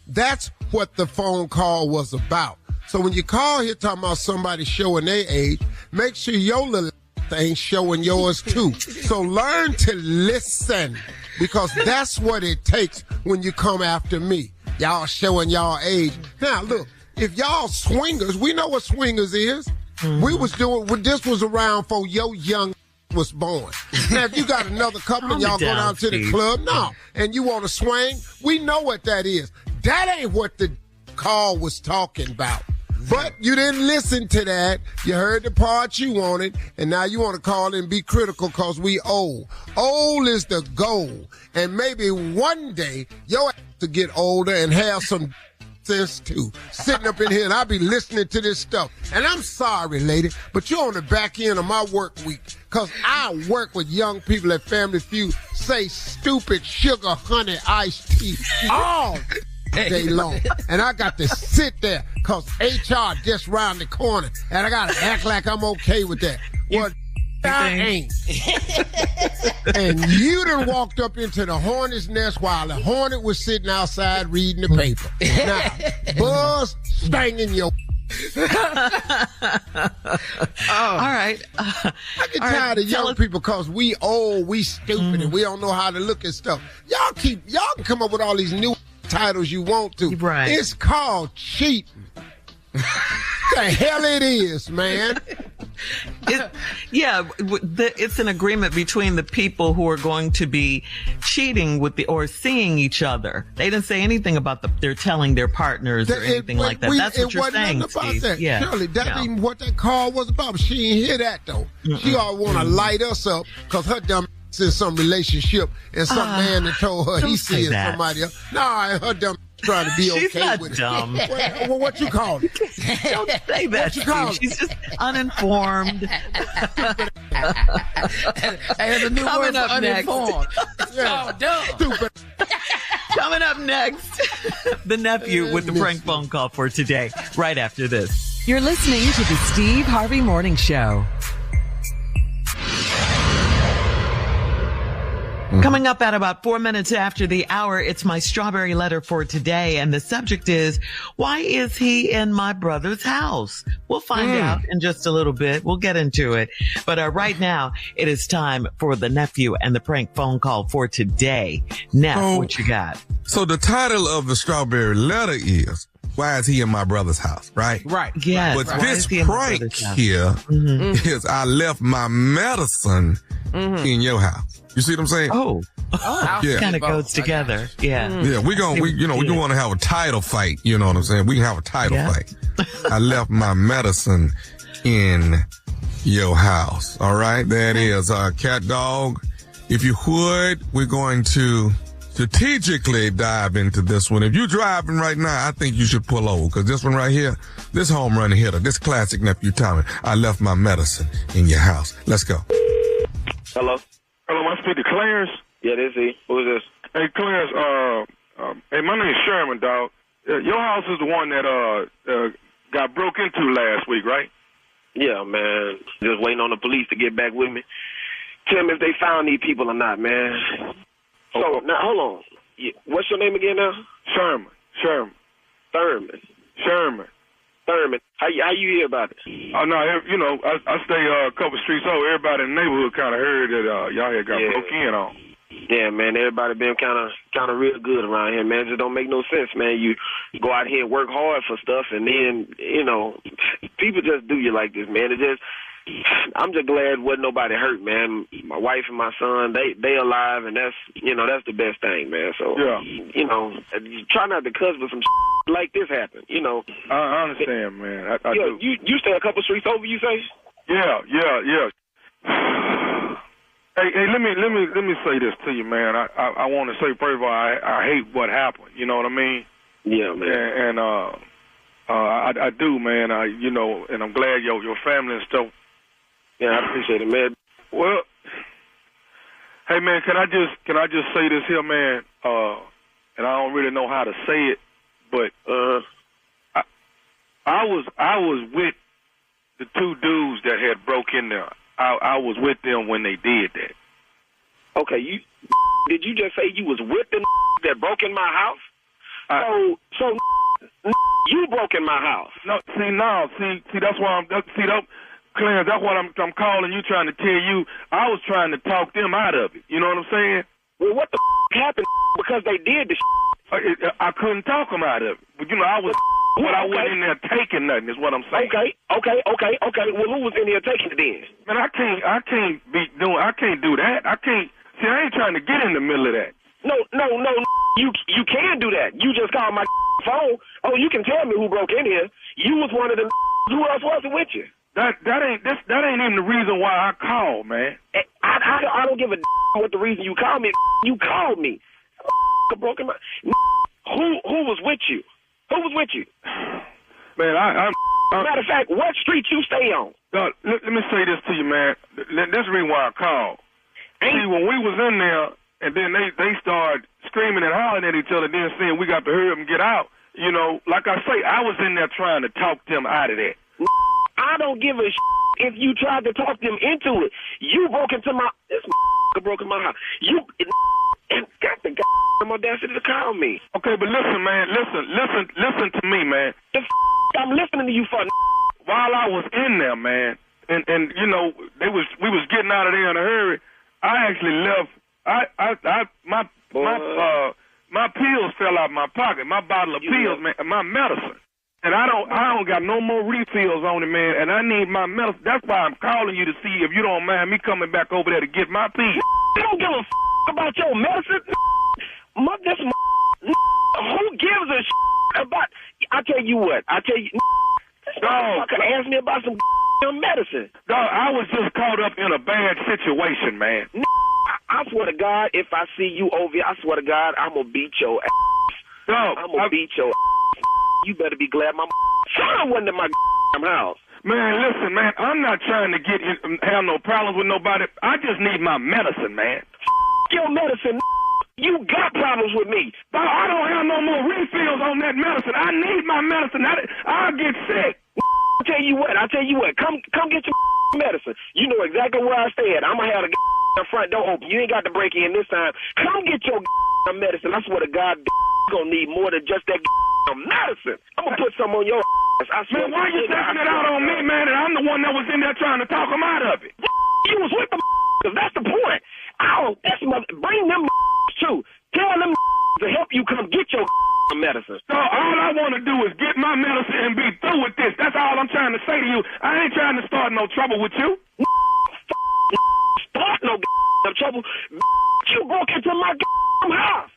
That's what the phone call was about. So when you call here talking about somebody showing their age, make sure your little thing showing yours too. So learn to listen because that's what it takes when you come after me. Y'all showing y'all age. Now look, if y'all swingers, we know what swingers is. We was doing, this was around before your young was born. Now, if you got another couple and y'all go down to the club, no, and you want to swing, we know what that is. That ain't what the call was talking about. But you didn't listen to that. You heard the part you wanted, and now you want to call and be critical because we old. Old is the goal. And maybe one day, your ass to get older and have some nonsense too. Sitting up in here and I be listening to this stuff. And I'm sorry, lady, but you're on the back end of my work week. Cause I work with young people at Family Feud say stupid sugar honey iced tea all day long. And I got to sit there cause HR just round the corner and I gotta act like I'm okay with that. Well, I ain't. And you done walked up into the hornet's nest while the hornet was sitting outside reading the paper. Now, buzz stinging your... All right. I get tired of young people because we old, we stupid, and we don't know how to look at stuff. Y'all can come up with all these new titles you want to. Right. It's called cheating. The hell it is, man. It's an agreement between the people who are going to be cheating or seeing each other. They didn't say anything about they're telling their partners or anything like that. That's what you're saying, Steve. That. Yeah. Shirley, that's even what that call was about. She ain't hear that, though. She all want to light us up because her dumb in some relationship and some man that told her he sees somebody else. Nah, her dumb trying to be She's okay not with dumb. it. Well, what you call it? Don't say that, What you call Steve. She's just uninformed. And the new Coming word up for uninformed. Yeah. Dumb. Stupid. Coming up next, the nephew with the prank phone call for today, right after this. You're listening to the Steve Harvey Morning Show. Coming up at about 4 minutes after the hour, it's my strawberry letter for today. And the subject is, why is he in my brother's house? We'll find out in just a little bit. We'll get into it. But right now, it is time for the nephew and the prank phone call for today. Neff, what you got? So the title of the strawberry letter is, why is he in my brother's house, right? Right. Yes. But Why this is he in my prank brother's house? here is I left my medicine in your house. You see what I'm saying? Oh, Yeah. kind of goes together. Yeah. Yeah, we don't want to have a title fight. You know what I'm saying? We can have a title fight. I left my medicine in your house. All right. That is Cat Dog. If you would, we're going to strategically dive into this one. If you're driving right now, I think you should pull over because this one right here, this home run hitter, this classic nephew Tommy, I left my medicine in your house. Let's go. Hello, I speak to Clarence. Yeah, this is he. Who is this? Hey, Clarence. Hey, my name's Sherman, dog. Your house is the one that got broke into last week, right? Yeah, man. Just waiting on the police to get back with me. Tell me if they found these people or not, man. So now, hold on. What's your name again now? Sherman. Thurman. How you hear about it? Oh no, I stay a couple streets over. Everybody in the neighborhood kind of heard that y'all had got broke in on. Yeah, man. Everybody been kind of real good around here, man. It just don't make no sense, man. You go out here and work hard for stuff, and then people just do you like this, man. I'm just glad wasn't nobody hurt, man. My wife and my son, they alive, and that's the best thing, man. So try not to cuss, but some like this happen, I understand, man. I do. You stay a couple streets over, you say? Yeah. Hey, let me say this to you, man. I want to say first of all, I hate what happened. You know what I mean? Yeah, man. And I do, man. And I'm glad your family and stuff. Yeah, I appreciate it, man. Well, hey, man, can I just say this here, man? And I don't really know how to say it, but I was with the two dudes that had broke in there. I was with them when they did that. Okay, did you just say you was with the that broke in my house? So you broke in my house. No, see, that's why Clarence, that's what I'm calling you, trying to tell you. I was trying to talk them out of it. You know what I'm saying? Well, what the happened? Because they did the I couldn't talk them out of it. But I was. But I wasn't in there taking nothing, is what I'm saying. Okay. Well, who was in there taking it then? Man, I can't do that. I ain't trying to get in the middle of that. No, you can do that. You just called my phone. Oh, you can tell me who broke in here. You was one of them. Who else was it with you? That ain't even the reason why I called, man. I don't give a what the reason you called me. You called me. Broke in my. Who was with you? Who was with you? Man, matter of fact, what street you stay on? Let me say this to you, man. This is the reason why I called. See, when we was in there, and then they started screaming and hollering at each other, then saying we got to hurry up and get out. You know, like I say, I was in there trying to talk them out of that. I don't give a if you tried to talk them into it. You broke into this broke in my house. You and got the audacity to call me. Okay, but listen, man. Listen to me, man. I'm listening to you for. While I was in there, man, and you know, we was getting out of there in a hurry. I actually left. My pills fell out of my pocket. My bottle of pills, man, my medicine. And I don't got no more refills on it, man. And I need my medicine. That's why I'm calling you to see if you don't mind me coming back over there to get my pills. I don't give a about your medicine. Who gives a about? I tell you what. Dog, ask me about some medicine. Dog, I was just caught up in a bad situation, man. I swear to God, if I see you over here, I swear to God, I'm gonna beat your ass. Dog, I'm gonna beat your ass. You better be glad my son wasn't in my house. Man, listen, man, I'm not trying to have no problems with nobody. I just need my medicine, man. Your medicine, you got problems with me. Dog, I don't have no more refills on that medicine. I need my medicine. I'll get sick. I tell you what. Come get your medicine. You know exactly where I stay at. I'm gonna have the front door open. You ain't got to break in this time. Come get your medicine. I swear to God, gonna need more than just that medicine. I'm gonna put some on your ass. I swear. Man, why you taking it out on me, man? And I'm the one that was in there trying to talk him out of it. You was with the that's the point. Bring them too. Tell them to help you come get your medicine. So all I want to do is get my medicine and be through with this. That's all I'm trying to say to you. I ain't trying to start no trouble with you. Start no trouble. You broke into my house.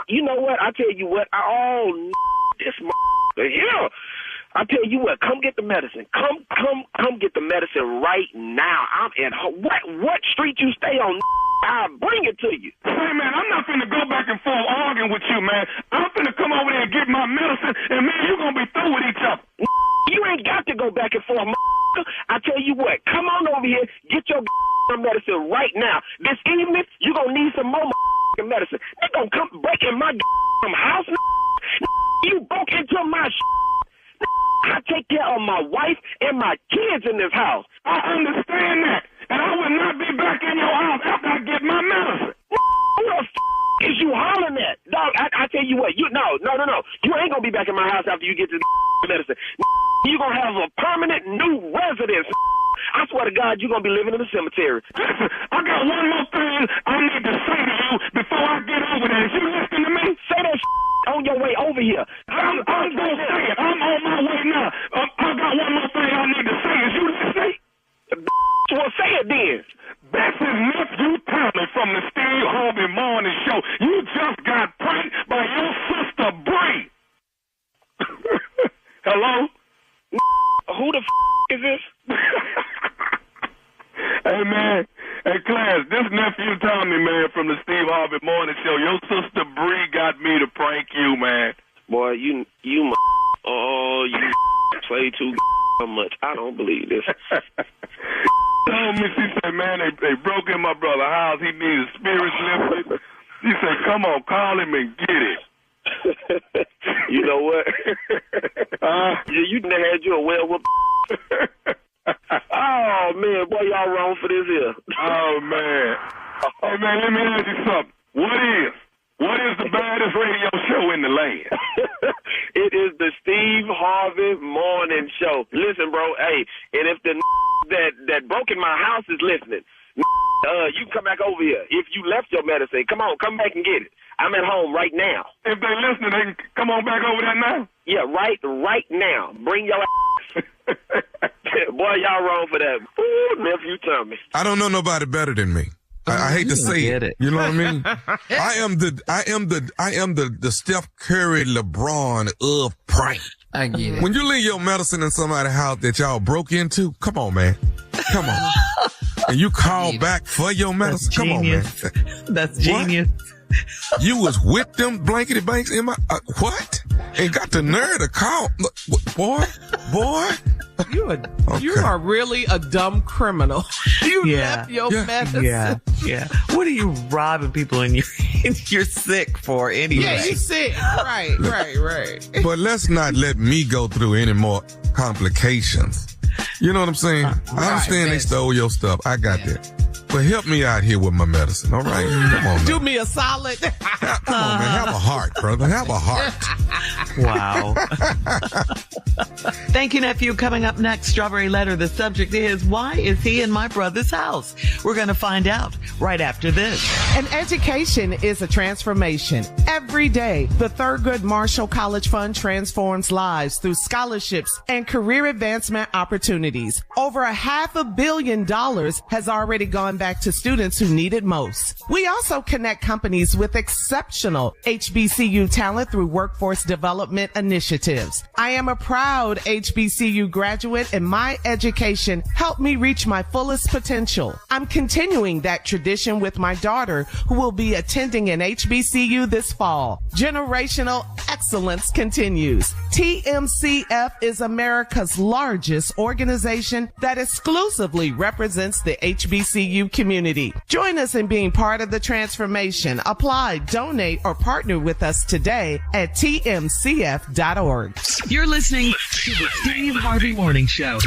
You know what? I tell you what. This here. I tell you what. Come get the medicine. Come get the medicine right now. I'm at what street you stay on? I'll bring it to you. Hey, man, I'm not finna go back and forth arguing with you, man. I'm finna come over there and get my medicine, and, man, you're gonna be through with each other. You ain't got to go back and forth, I tell you what. Come on over here. Get your medicine right now. This evening, you're gonna need some more medicine. They gonna come break in my house. You broke into my I take care of my wife and my kids in this house. I understand that. And I will not be back in your house after I get my medicine. Who the is you hollering at? Dog, I tell you what, no. You ain't gonna be back in my house after you get this medicine. You're gonna have a permanent new residence. I swear to God, you're gonna be living in the cemetery. Listen, I got one more thing I need to say to you before I get over there. Is you listening to me? Say that on your way over here. I'm gonna say it. I'm on my way now. I got one more thing I need to say. Is you listening? Well, say it then. This is nephew Tommy from the Steve Harvey Morning Show. You just got pranked by your sister Bree. Hello? Who the is this? Hey, man. Hey, class, this nephew Tommy, man, from the Steve Harvey Morning Show. Your sister Bree got me to prank you, man. Boy, you play too much. I don't believe this. Told me, she said, man, they broke in my brother's house. He needed spirits lifted. She said, come on, call him and get it. You know what? You done had you a werewolf. Oh, man, boy, y'all wrong for this here. Oh, man. Hey, man, let me ask you something. What is the baddest radio show in the land? It is the Steve Harvey Morning Show. Listen, bro, hey, and if the that broke in my house is listening, you can come back over here. If you left your medicine, come back and get it. I'm at home right now. If they listening, they can come on back over there now? Yeah, right now. Bring your ass. Boy, y'all wrong for that. Ooh, nephew Tommy. I don't know nobody better than me. I hate to say it. You know what I mean? I am the Steph Curry LeBron of prank. I get it. When you leave your medicine in somebody's house that y'all broke into, come on, man. Come on. And you call back for your medicine. Come on, man. That's genius. You was with them blankety blanks in my, what? And got the nerve to call, boy. You are really a dumb criminal. You left your medicine. Yeah. What are you robbing people and you're sick for anyway? Yeah, you sick. Right. But let's not let me go through any more complications. You know what I'm saying? I understand they stole your stuff. I got that. But help me out here with my medicine, all right? Come on, man. Do me a solid. Come on, man. Have a heart, brother. Have a heart. Wow. Thank you, nephew. Coming up next, Strawberry Letter. The subject is, why is he in my brother's house? We're going to find out right after this. An education is a transformation. Every day, the Thurgood Marshall College Fund transforms lives through scholarships and career advancement opportunities. Over $500 million has already gone back to students who need it most. We also connect companies with exceptional HBCU talent through workforce development initiatives. I am a proud HBCU graduate, and my education helped me reach my fullest potential. I'm continuing that tradition with my daughter, who will be attending an HBCU this fall. Generational excellence continues. TMCF is America's largest organization that exclusively represents the HBCU community. Join us in being part of the transformation. Apply, donate, or partner with us today at tmcf.org. You're listening to the Steve Harvey Morning Show.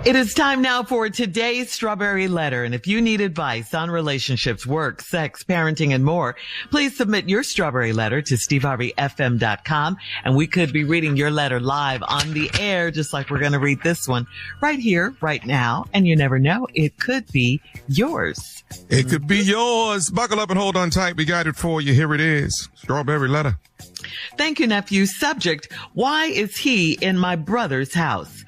It is time now for today's Strawberry Letter. And if you need advice on relationships, work, sex, parenting, and more, please submit your Strawberry Letter to steveharveyfm.com. And we could be reading your letter live on the air, just like we're going to read this one right here, right now. And you never know, it could be yours. It could be yours. Buckle up and hold on tight. We got it for you. Here it is. Strawberry Letter. Thank you, nephew. Subject, why is he in my brother's house?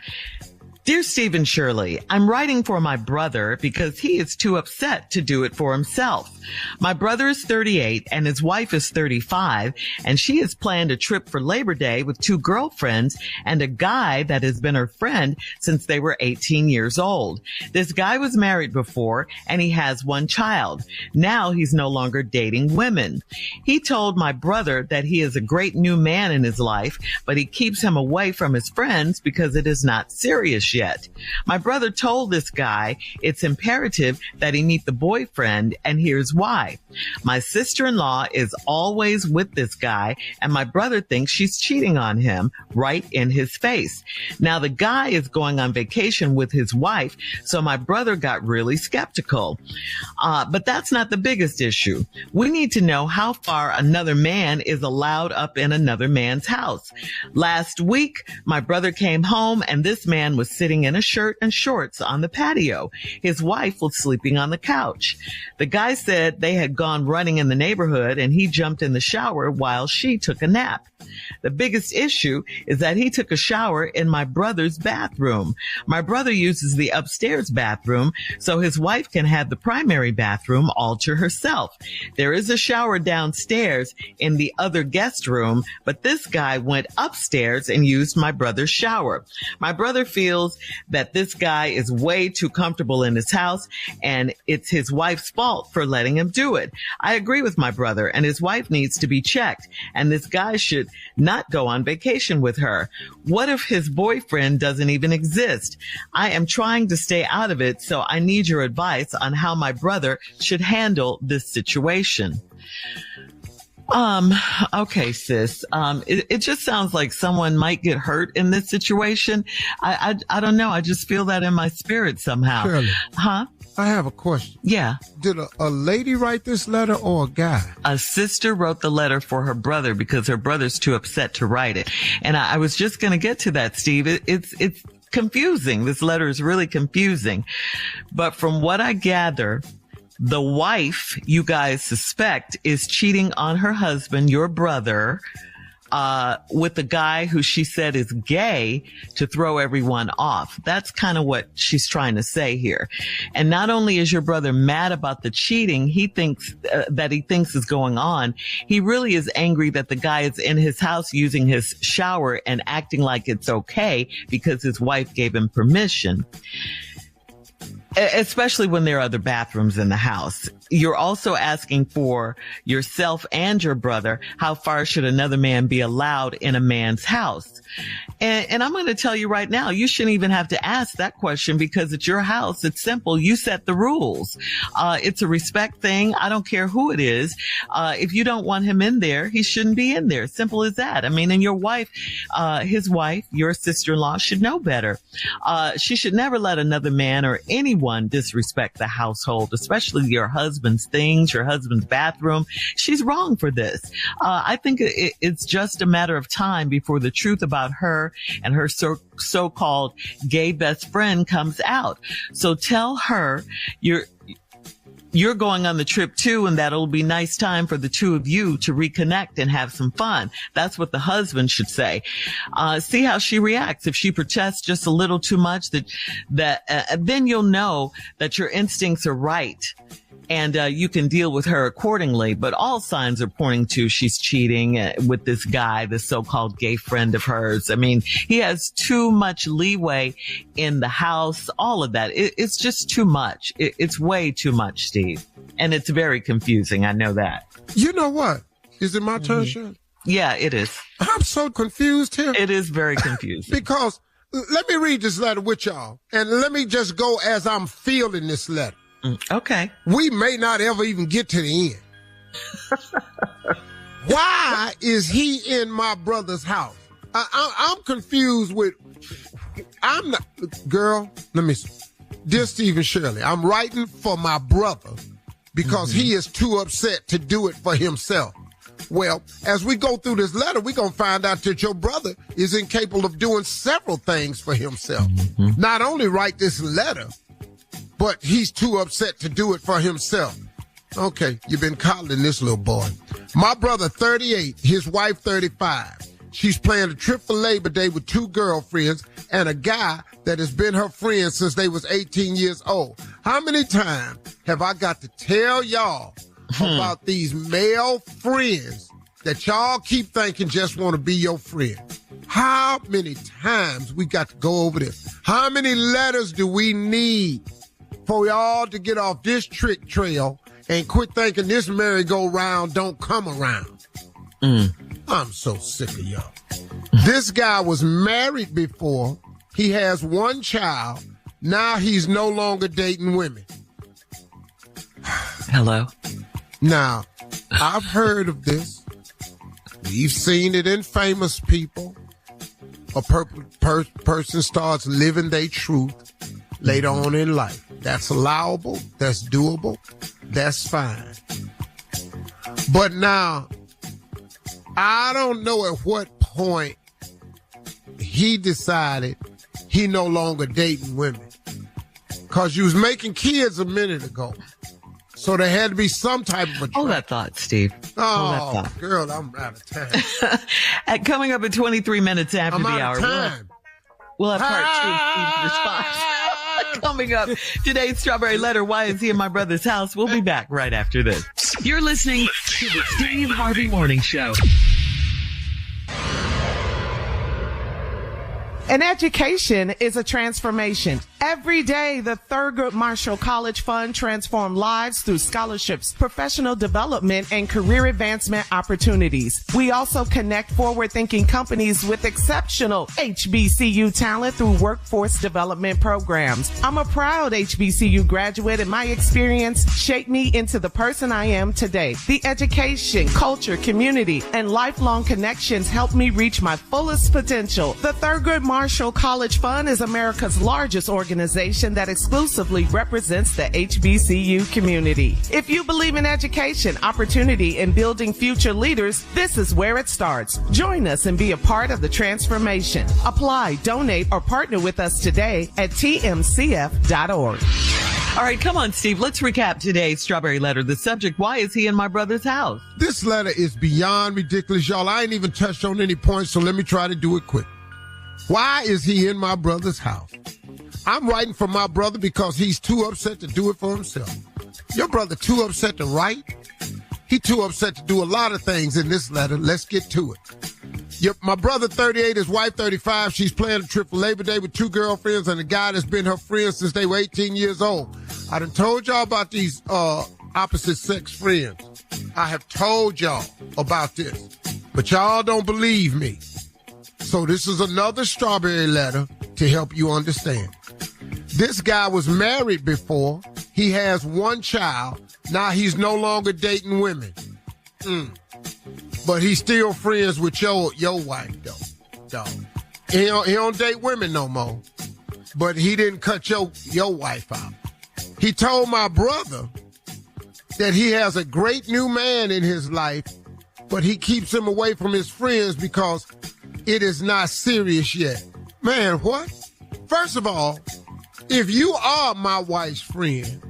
Dear Stephen Shirley, I'm writing for my brother because he is too upset to do it for himself. My brother is 38 and his wife is 35, and she has planned a trip for Labor Day with 2 girlfriends and a guy that has been her friend since they were 18 years old. This guy was married before and he has 1 child. Now he's no longer dating women. He told my brother that he is a great new man in his life, but he keeps him away from his friends because it is not serious yet. My brother told this guy it's imperative that he meet the boyfriend, and here's why. My sister-in-law is always with this guy, and my brother thinks she's cheating on him right in his face. Now the guy is going on vacation with his wife, so my brother got really skeptical. But that's not the biggest issue. We need to know how far another man is allowed up in another man's house. Last week, my brother came home and this man was sitting in a shirt and shorts on the patio. His wife was sleeping on the couch. The guy said they had gone running in the neighborhood and he jumped in the shower while she took a nap. The biggest issue is that he took a shower in my brother's bathroom. My brother uses the upstairs bathroom, so his wife can have the primary bathroom all to herself. There is a shower downstairs in the other guest room, but this guy went upstairs and used my brother's shower. My brother feels that this guy is way too comfortable in his house, and it's his wife's fault for letting him do it. I agree with my brother, and his wife needs to be checked, and this guy should not go on vacation with her. What if his boyfriend doesn't even exist? I am trying to stay out of it, so I need your advice on how my brother should handle this situation. Okay, sis. It just sounds like someone might get hurt in this situation. I don't know. I just feel that in my spirit somehow. Shirley, huh? I have a question. Yeah. Did a lady write this letter or a guy? A sister wrote the letter for her brother because her brother's too upset to write it. And I was just going to get to that, Steve. It's confusing. This letter is really confusing. But from what I gather, the wife, you guys suspect, is cheating on her husband, your brother, with the guy who she said is gay to throw everyone off. That's kind of what she's trying to say here. And not only is your brother mad about the cheating he thinks is going on, he really is angry that the guy is in his house using his shower and acting like it's okay because his wife gave him permission. Especially when there are other bathrooms in the house. You're also asking for yourself and your brother, how far should another man be allowed in a man's house? And I'm going to tell you right now, you shouldn't even have to ask that question because it's your house. It's simple. You set the rules. It's a respect thing. I don't care who it is. If you don't want him in there, he shouldn't be in there. Simple as that. I mean, and your wife, his wife, your sister-in-law should know better. She should never let another man or anyone disrespect the household, especially your husband's things, your husband's bathroom. She's wrong for this. I think it's just a matter of time before the truth about her and her so-called gay best friend comes out. So tell her you're going on the trip too, and that'll be nice time for the two of you to reconnect and have some fun. That's what the husband should say. See how she reacts. If she protests just a little too much, then you'll know that your instincts are right. And you can deal with her accordingly. But all signs are pointing to she's cheating with this guy, this so-called gay friend of hers. I mean, he has too much leeway in the house, all of that. It's just too much. It's way too much, Steve. And it's very confusing. I know that. You know what? Is it my turn, Shirley? Yeah, it is. I'm so confused here. It is very confusing. Because let me read this letter with y'all. And let me just go as I'm feeling this letter. Okay. We may not ever even get to the end. Why is he in my brother's house? I'm confused with, I'm not, girl, let me, dear Steve and Shirley, I'm writing for my brother because he is too upset to do it for himself. Well, as we go through this letter, we're going to find out that your brother is incapable of doing several things for himself. Not only write this letter, but he's too upset to do it for himself. Okay, you've been coddling this little boy. My brother, 38, his wife, 35. She's planning a trip for Labor Day with 2 girlfriends and a guy that has been her friend since they was 18 years old. How many times have I got to tell y'all about these male friends that y'all keep thinking just want to be your friend? How many times we got to go over this? How many letters do we need for y'all to get off this trick trail and quit thinking this merry-go-round don't come around? I'm so sick of y'all. This guy was married before. He has 1 child. Now he's no longer dating women. Hello? Now, I've heard of this. We've seen it in famous people. A person starts living their truth later on in life. That's allowable. That's doable. That's fine. But now, I don't know at what point he decided he no longer dating women. Because you was making kids a minute ago. So there had to be some type of a... Hold that thought, Steve. Oh, girl, I'm out of time. Coming up at 23 minutes after the hour. I'm out of time. We'll have part 2 of Steve's response. Coming up, today's Strawberry Letter, why is he in my brother's house? We'll be back right after this. You're listening to the Steve Harvey Morning Show. An education is a transformation. Every day, the Thurgood Marshall College Fund transforms lives through scholarships, professional development, and career advancement opportunities. We also connect forward-thinking companies with exceptional HBCU talent through workforce development programs. I'm a proud HBCU graduate, and my experience shaped me into the person I am today. The education, culture, community, and lifelong connections helped me reach my fullest potential. The Thurgood Marshall College Fund is America's largest organization that exclusively represents the HBCU community. If you believe in education, opportunity, and building future leaders, this is where it starts. Join us and be a part of the transformation. Apply, donate, or partner with us today at tmcf.org. All right, come on, Steve. Let's recap today's Strawberry Letter. The subject, why is he in my brother's house? This letter is beyond ridiculous, y'all. I ain't even touched on any points, so let me try to do it quick. Why is he in my brother's house? I'm writing for my brother because he's too upset to do it for himself. Your brother too upset to write? He too upset to do a lot of things in this letter. Let's get to it. Yep, my brother 38, his wife 35. She's planning a trip for Labor Day with 2 girlfriends and a guy that's been her friend since they were 18 years old. I done told y'all about these opposite sex friends. I have told y'all about this, but y'all don't believe me. So this is another strawberry letter to help you understand. This guy was married before. He has 1 child. Now he's no longer dating women. But he's still friends with your wife, though. He don't date women no more. But he didn't cut your wife out. He told my brother that he has a great new man in his life, but he keeps him away from his friends because it is not serious yet. Man, what? First of all, if you are my wife's friend,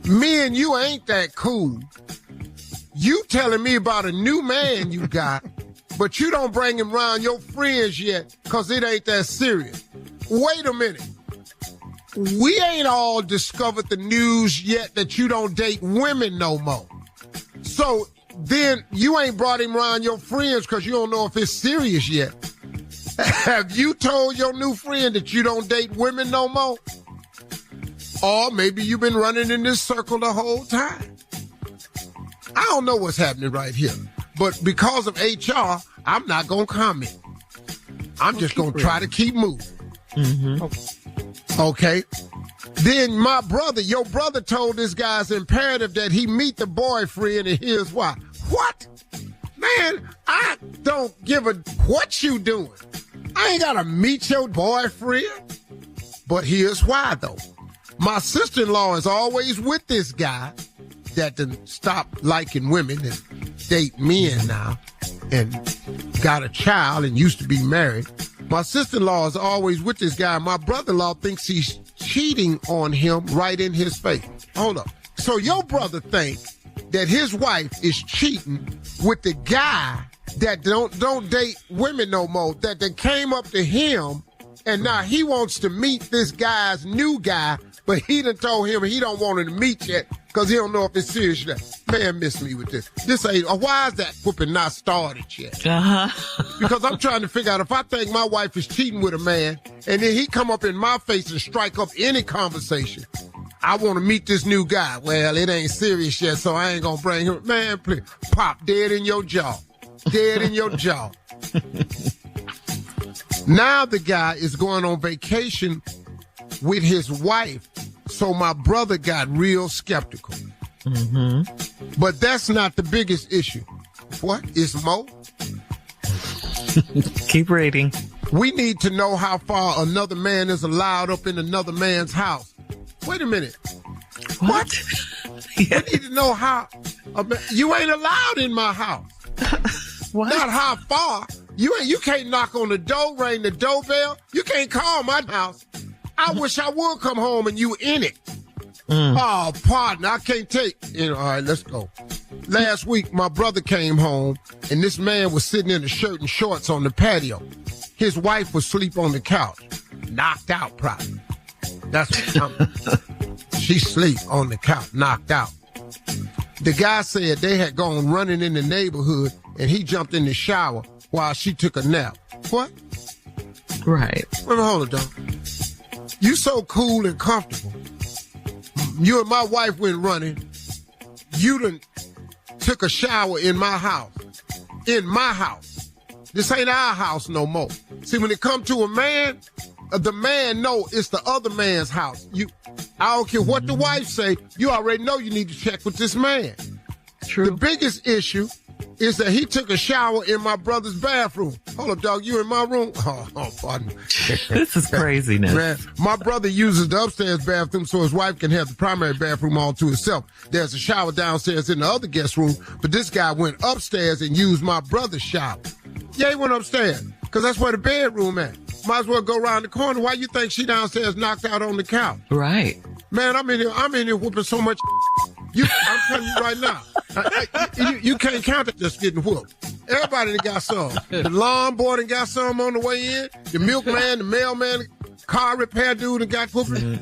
me and you ain't that cool. You telling me about a new man you got, but you don't bring him around your friends yet because it ain't that serious. Wait a minute. We ain't all discovered the news yet that you don't date women no more. So then you ain't brought him around your friends because you don't know if it's serious yet. Have you told your new friend that you don't date women no more? Or maybe you've been running in this circle the whole time. I don't know what's happening right here. But because of HR, I'm not going to comment. I'm just going to try to keep moving. Okay. Then your brother told this guy it's imperative that he meet the boyfriend, and here's why. What? Man, I don't give a what you doing. I ain't got to meet your boyfriend. But here's why, though. My sister-in-law is always with this guy that done stopped liking women and date men now and got a child and used to be married. My sister-in-law is always with this guy. My brother-in-law thinks he's cheating on him right in his face. Hold up. So your brother thinks that his wife is cheating with the guy that don't date women no more, that they came up to him, and now he wants to meet this guy's new guy, but he done told him he don't want him to meet yet because he don't know if it's serious yet. Man, miss me with this. This ain't, why is that whooping not started yet? Because I'm trying to figure out if I think my wife is cheating with a man and then he come up in my face and strike up any conversation. I want to meet this new guy. Well, it ain't serious yet, so I ain't going to bring him. Man, please, pop dead in your jaw. Dead in your jaw. Now the guy is going on vacation with his wife, so my brother got real skeptical. But that's not the biggest issue. What? It's more? Keep reading. We need to know how far another man is allowed up in another man's house. Wait a minute. What? Yeah. We need to know how. You ain't allowed in my house. What? Not how far. You can't knock on the door, ring the doorbell. You can't call my house. I wish I would come home and you in it. Oh, partner, I can't take. All right, let's go. Last week, my brother came home, and this man was sitting in a shirt and shorts on the patio. His wife was asleep on the couch. Knocked out, probably. That's what she sleep on the couch, knocked out. The guy said they had gone running in the neighborhood, and he jumped in the shower while she took a nap. What? Right. Well, hold it, dog. You so cool and comfortable. You and my wife went running. You done took a shower in my house. In my house. This ain't our house no more. See, when it come to a man, the man know it's the other man's house. I don't care what the wife say, you already know you need to check with this man. True. The biggest issue is that he took a shower in my brother's bathroom. Hold up, dog, you in my room? Oh, pardon. This is craziness. Man, my brother uses the upstairs bathroom so his wife can have the primary bathroom all to herself. There's a shower downstairs in the other guest room, but this guy went upstairs and used my brother's shower. Yeah, he went upstairs, because that's where the bedroom at. Might as well go around the corner. Why you think she downstairs knocked out on the couch? Right. Man, I'm in here whooping so much. I'm telling you right now, you can't count it just getting whooped. Everybody done got some. The lawn boy done got some on the way in. The milkman, the mailman, car repair dude done got whooping.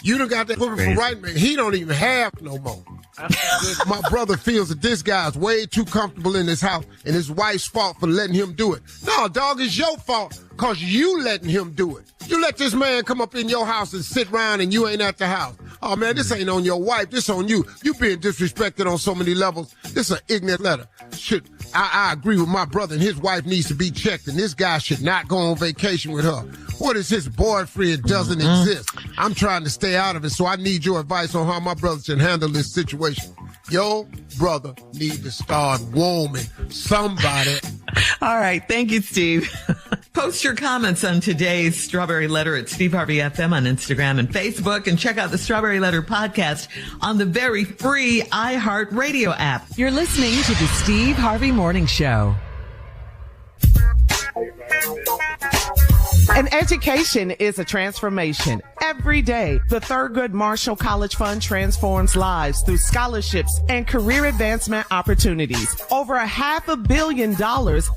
You done got that whooping for right man. He don't even have no more. My brother feels that this guy's way too comfortable in his house and his wife's fault for letting him do it. No, dog, it's your fault because you letting him do it. You let this man come up in your house and sit around and you ain't at the house. Oh, man, this ain't on your wife. This on you. You being disrespected on so many levels. This is an ignorant letter. Shit, I agree with my brother, and his wife needs to be checked, and this guy should not go on vacation with her. What if his boyfriend doesn't exist? I'm trying to stay out of it, so I need your advice on how my brother should handle this situation. Your brother need to start warming somebody. All right. Thank you, Steve. Post your comments on today's Strawberry Letter at Steve Harvey FM on Instagram and Facebook, and check out the Strawberry Letter podcast on the very free iHeartRadio app. You're listening to the Steve Harvey Morning Show. An education is a transformation. Every day, the Thurgood Marshall College Fund transforms lives through scholarships and career advancement opportunities. Over $500 million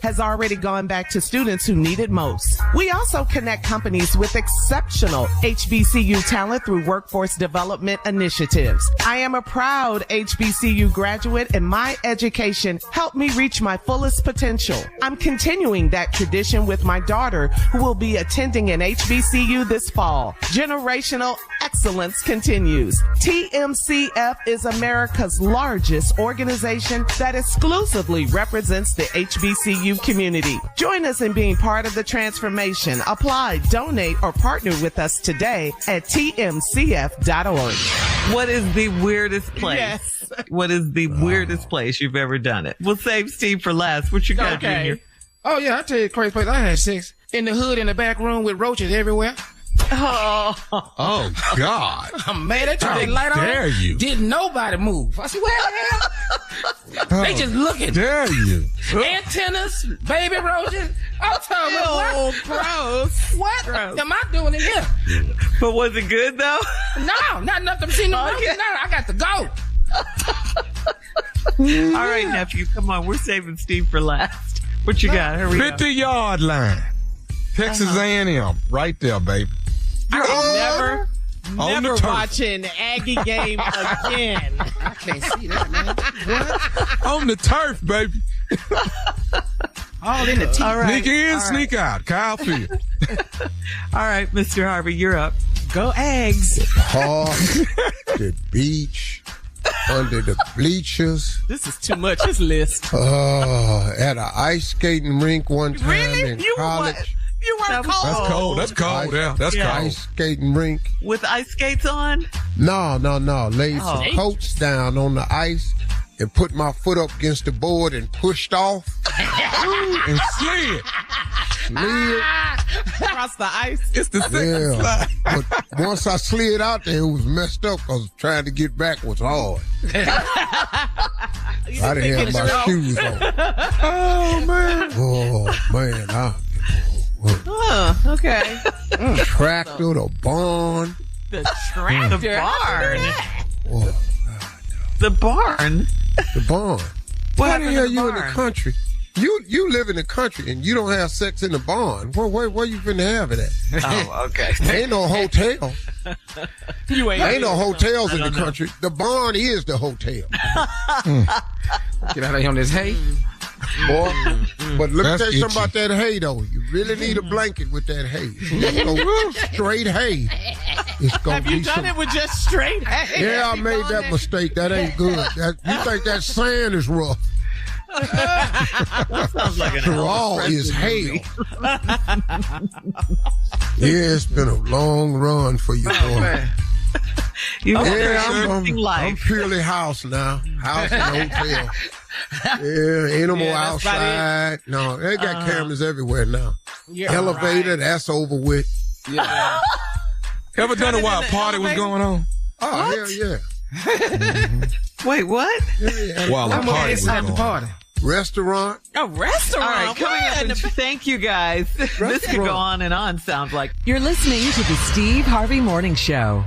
has already gone back to students who need it most. We also connect companies with exceptional HBCU talent through workforce development initiatives. I am a proud HBCU graduate, and my education helped me reach my fullest potential. I'm continuing that tradition with my daughter, who will be attending an HBCU this fall. Generational excellence continues. TMCF is America's largest organization that exclusively represents the HBCU community. Join us in being part of the transformation. Apply, donate, or partner with us today at tmcf.org. What is the weirdest place? Yes. What is the weirdest place you've ever done it? We'll save Steve for last. What you got, Junior? Oh, yeah, I'll tell you the crazy place I had sex. In the hood, in the back room with roaches everywhere. Oh, God. Man, they turned the light on. Dare you? Didn't nobody move. I said, where the hell? They just looking. Dare you? Antennas, baby roaches. I'm talking about what? Gross. What Gross. am I doing in here? but was it good though? No, not nothing. See no roaches. No, I got to go. All right, nephew, come on. We're saving Steve for last. What you got? Here we go. 50-yard line. Texas A&M. Right there, baby. I am never the turf. watching Aggie game again. I can't see that, man. What? On the turf, baby. All in the teeth. All right. Sneak in, All sneak out. Kyle Field. All right, Mr. Harvey, you're up. Go Eggs. Park, the beach, under the bleachers. This is too much, this list. At an ice skating rink one time Really? in You college. what? You were That was cold. That's cold. That's cold. Yeah, that's Yeah. cold. Ice skating rink. With ice skates on? No. Laid some Oh. coats down on the ice and put my foot up against the board and pushed off. And slid. Slid. Across the ice. It's the second Yeah. slide. But once I slid out there, it was messed up because trying to get back was hard. I didn't have my shoes on. Oh, man. Oh, man. Okay. Tractor, the barn. The The barn. Oh, The barn? the barn. What Why the happened hell to the you in the barn? country? You live in the country and you don't have sex in the barn. Where you finna have it at? Oh, okay. Ain't no hotel. You Ain't no hotels in the don't know. country. The barn is the hotel. Get out of here on this hay. Boy. But let me That's tell you something itchy. about that hay, though. You really need a blanket with that hay. So straight hay. It's gonna Have you be done some- it with just straight hay? Yeah, I made that mistake. That ain't good. You think that sand is rough? Sounds like an Raw Elvis is Presley hell. Yeah, it's been a long run for you, boy. You had Yeah, an I'm interesting life. purely house now. House and hotel. Yeah, ain't no more that's about outside. No, they got cameras everywhere now. You're Elevator, right. that's over with. Yeah. Ever done it while a in the party was elevator? going on? Oh, hell yeah. Wait, what? Yeah. While a I'm party was inside going the on. party. Restaurant. A restaurant. All right, coming up. What? Thank you, guys. This could go on and on, sounds like. You're listening to the Steve Harvey Morning Show.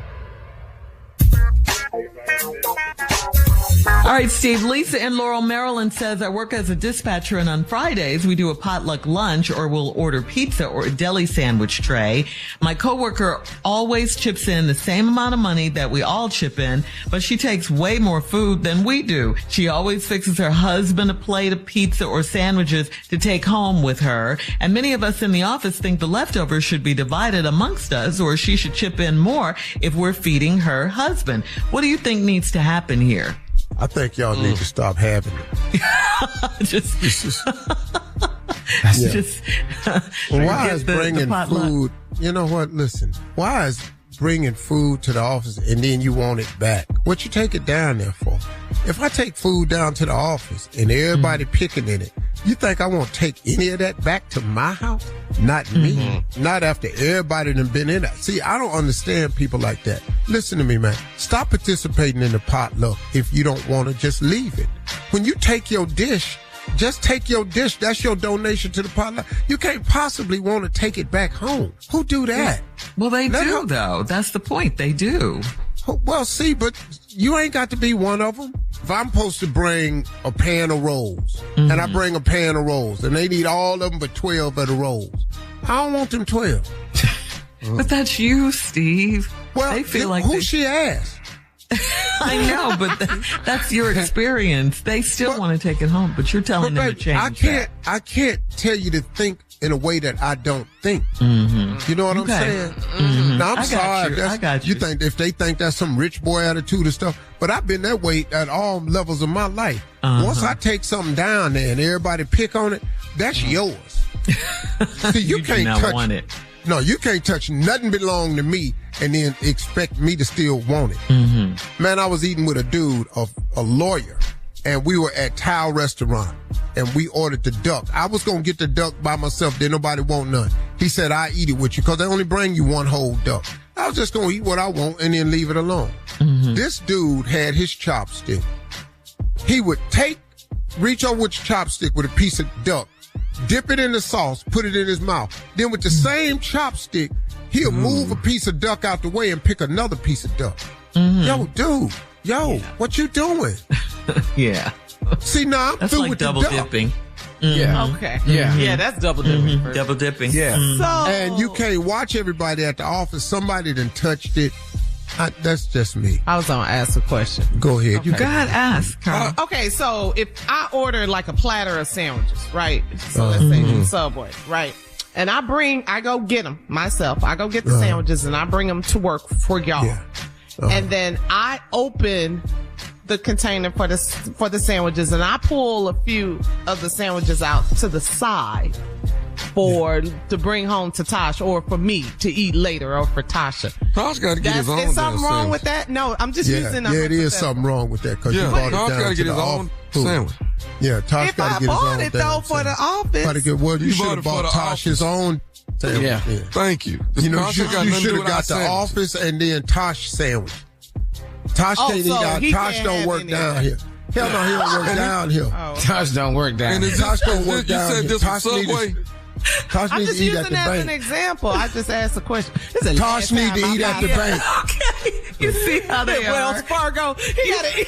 All right, Steve. Lisa in Laurel, Maryland says, I work as a dispatcher, and on Fridays we do a potluck lunch, or we'll order pizza or a deli sandwich tray. My coworker always chips in the same amount of money that we all chip in, but she takes way more food than we do. She always fixes her husband a plate of pizza or sandwiches to take home with her. And many of us in the office think the leftovers should be divided amongst us, or she should chip in more if we're feeding her husband. What do you think needs to happen here? I think y'all need to stop having it. Why is bringing food? You know what? Listen. Why is bringing food to the office and then you want it back? What you take it down there for? If I take food down to the office and everybody picking in it, you think I won't take any of that back to my house? Not me. Not after everybody done been in it. See, I don't understand people like that. Listen to me, man. Stop participating in the potluck if you don't want to. Just leave it. When you take your dish, just take your dish. That's your donation to the potluck. You can't possibly want to take it back home. Who do that? Well, they do, though. That's the point. They do. Well, see, but you ain't got to be one of them. If I'm supposed to bring a pan of rolls, and I bring a pan of rolls, and they need all of them but 12 of the rolls, I don't want them 12. But that's you, Steve. Well, they feel like who she asked? I know, but that's your experience. They still want to take it home, but you're telling them to change. I can't tell you to think in a way that I don't think. You know what I'm saying? Now, I'm sorry. I got you. You think if they think that's some rich boy attitude and stuff, but I've been that way at all levels of my life. Once I take something down there and everybody pick on it, that's yours. See, you can't touch want it. No, you can't touch nothing belong to me and then expect me to still want it. Man, I was eating with a dude, a lawyer, and we were at Tao Restaurant, and we ordered the duck. I was going to get the duck by myself. Didn't nobody want none. He said, I eat it with you because they only bring you one whole duck. I was just going to eat what I want and then leave it alone. This dude had his chopstick. He would reach over with your chopstick with a piece of duck, dip it in the sauce, put it in his mouth. Then with the same chopstick, he'll move a piece of duck out the way and pick another piece of duck. Yo, dude. What you doing? Yeah. See, now I'm that's through like with double the duck. dipping. Yeah. Okay. Yeah, that's double dipping. Double dipping. Yeah. So, and you can't watch everybody at the office. Somebody done touched it. That's just me. I was going to ask a question. Go ahead. You gotta ask, Carl. Okay, so if I order like a platter of sandwiches, right? So let's say from Subway, right? And I go get them myself. I go get the sandwiches and I bring them to work for y'all. Yeah. And then I open the container for the sandwiches and I pull a few of the sandwiches out to the side to bring home to Tosh or for me to eat later or for Tasha. Tosh got to get his own. Is something wrong with that? No, I'm just using. Yeah, it is something wrong with that because you brought it down Tosh got to get his own sandwich. Yeah, Tosh got to get his own. If I bought it though for the office, you should have bought Tosh his own sandwich. Yeah, thank you. You know, you should have got the office and then Tosh sandwich. Tosh can't eat out. Tosh don't work down here. Hell no, he don't work down here. Tosh don't work down here. Tosh don't work down here. I'm just using that as an example. I just asked a question. Tosh need to eat at the bank. Okay. You see how they are. Wells Fargo. He got to eat.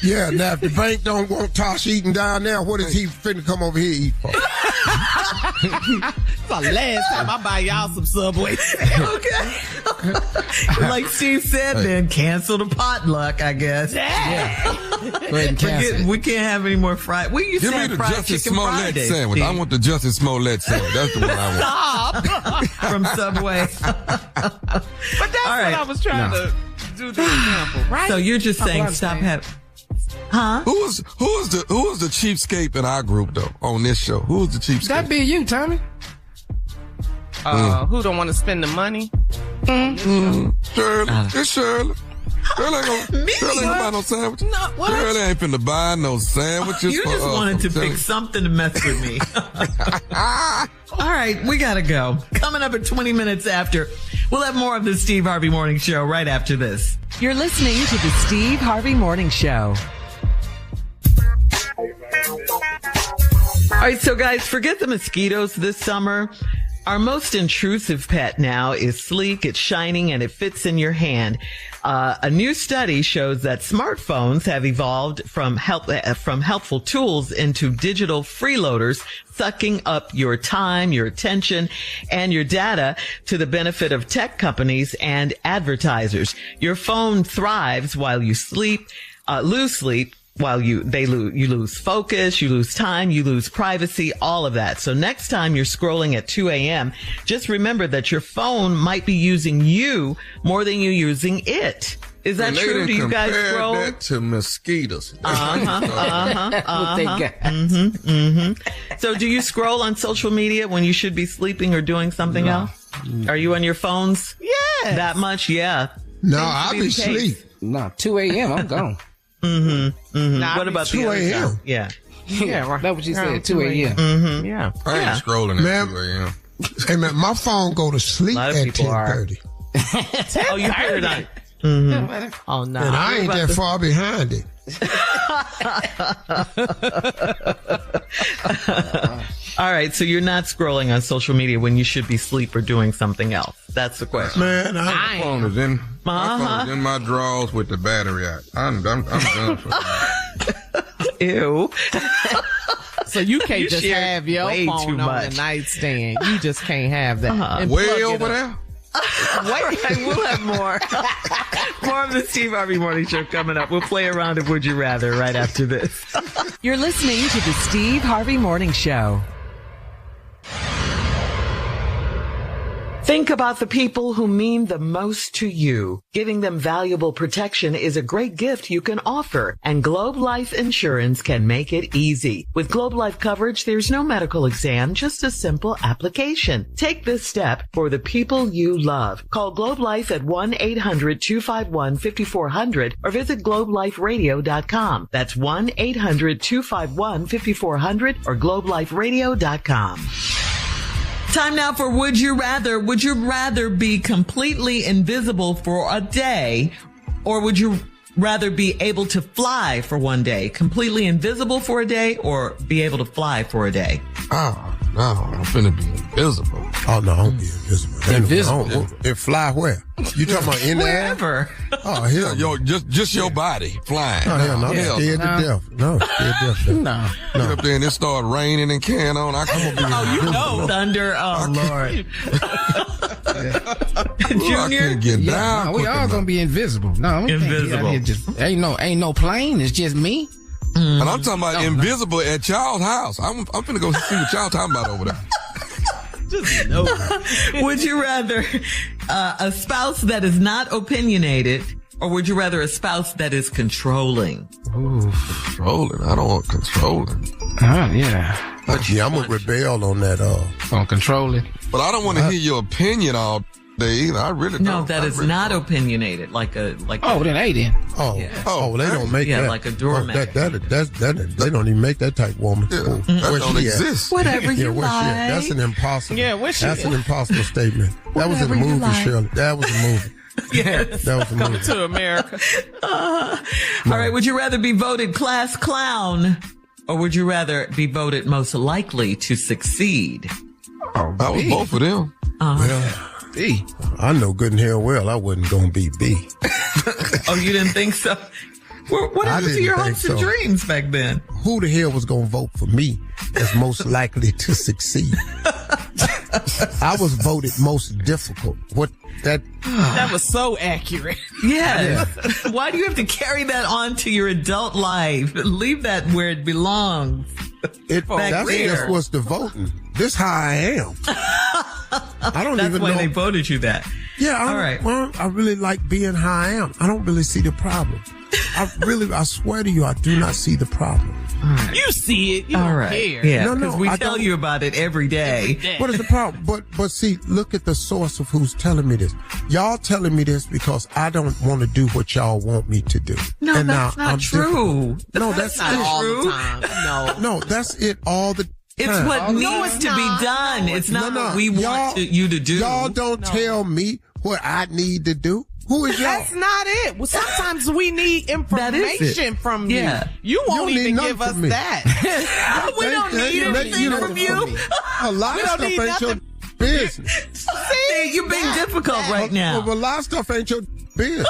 Yeah, now if the bank don't want Tosh eating down there, what is he finna come over here eat for? It's the last time I buy y'all some Subway. Okay. Like Steve said, then cancel the potluck, I guess. Yeah. Go ahead and cancel it. We can't have any more fried. We used Give to me have the fried Justice chicken Smollett Fridays, sandwich. Steve. I want the Justice Smollett sandwich. That's the one I want. Stop. From Subway. But that's what I was trying to do the example, right? So you're just saying stop having... Huh? Who was the cheapskate in our group though on this show? Who was the cheapskate? That'd be you, Tommy. Who don't want to spend the money? Shirley. It's Shirley. Shirley ain't gonna buy no sandwiches. No, what? Shirley ain't finna buy no sandwiches. You just wanted to pick something to mess with me. All right, we gotta go. Coming up at 20 minutes after, we'll have more of the Steve Harvey Morning Show right after this. You're listening to the Steve Harvey Morning Show. All right, so guys, forget the mosquitoes this summer. Our most intrusive pet now is sleek, it's shining, and it fits in your hand. A new study shows that smartphones have evolved from helpful tools into digital freeloaders, sucking up your time, your attention, and your data to the benefit of tech companies and advertisers. Your phone thrives while you lose sleep. While you lose focus, you lose time, you lose privacy, all of that. So next time you're scrolling at 2 a.m., just remember that your phone might be using you more than you're using it. Is that true? Do you guys scroll? That to mosquitoes. So do you scroll on social media when you should be sleeping or doing something else? Are you on your phones? Yeah. That much? Yeah. No, I'll be asleep. No, 2 a.m. I'm gone. What about 2 a.m.? Yeah. Yeah, right. That's what you said, 2 a.m. Yeah. I ain't scrolling at 2 a.m. Hey, man, my phone go to sleep A lot at of people are. 10:30. Oh, you put it on. Oh, no. And I ain't that far behind it. All right, so you're not scrolling on social media when you should be asleep or doing something else. That's the question. Man, My phone is in my drawers with the battery out. I'm done for that. Ew. So you can't You just share have your way phone too on much. the nightstand. You just can't have that. And Way plug it over up. there? Wait, we'll have more. More of the Steve Harvey Morning Show coming up. We'll play a round of Would You Rather right after this. You're listening to the Steve Harvey Morning Show. Think about the people who mean the most to you. Giving them valuable protection is a great gift you can offer, and Globe Life Insurance can make it easy. With Globe Life coverage, there's no medical exam, just a simple application. Take this step for the people you love. Call Globe Life at 1-800-251-5400 or visit globeliferadio.com. That's 1-800-251-5400 or globeliferadio.com. Time now for Would You Rather. Would you rather be completely invisible for a day, or would you rather be able to fly for one day? Completely invisible for a day, or be able to fly for a day? Oh, no, I'm finna be invisible. Oh, no, I don't be invisible. Invisible? It fly where? You talking about in the air? Wherever. Oh, hell no. Just your body flying. Oh, hell no. I'm Hell scared to death. No, scared to death. No. Get up there and it start raining and carrying on. I'm gonna be invisible. Thunder. Oh, Lord. Junior? I can't get down. We all gonna be invisible. No, we Invisible. can't be out here ain't no plane. It's just me. And I'm talking about invisible at y'all's house. I'm finna go see what y'all talking about over there. Would you rather a spouse that is not opinionated, or would you rather a spouse that is controlling? Ooh, controlling. I don't want controlling. Yeah. Yeah, I'm gonna rebel on that. On controlling. But I don't want to hear your opinion all day either. I really don't. No, that is not opinionnated. Oh, then they then. They don't make that. Yeah, like a doormat. They don't even make that type woman. Yeah, Where that don't she at? exist. Whatever you where she at? like. That's an impossible. Yeah, where she That's at? an impossible statement. That was in the Whatever you movie, like. Shirley. That was a movie. Yes. That was a movie. Coming to America. All right. Would you rather be voted class clown, or would you rather be voted most likely to succeed? I was both of them. Well, B. I know good and hell well I wasn't gonna be B. Oh, you didn't think so? What happened to your didn't hopes think and so. dreams back then? Who the hell was gonna vote for me as most likely to succeed? I was voted most difficult. That was so accurate. Yes. Why do you have to carry that on to your adult life? Leave that where it belongs. That's just what's the voting. This how I am. I don't That's even why know. they voted you that. Yeah, All right. Well, I really like being how I am. I don't really see the problem. I swear to you, I do not see the problem. You see it. You All don't right. care. Yeah, No, because no, we I tell don't. you about it every day. What is the problem? But see, look at the source of who's telling me this. Y'all telling me this because I don't want to do what y'all want me to do. No, And that's now not I'm true. different. No, that's Not it. all true. the time. No. No, that's it all the It's time. what No, needs it's to be not. done. It's not what we want you to do. Y'all don't tell me what I need to do. Who is y'all? That's not it. Well, sometimes we need That is it. information from you. Yeah. You won't You don't need even nothing give us from me. that. We don't need anything from you. A lot We of don't stuff need ain't your. nothing. business. See, you're being difficult right now. Well, a lot of stuff ain't your business.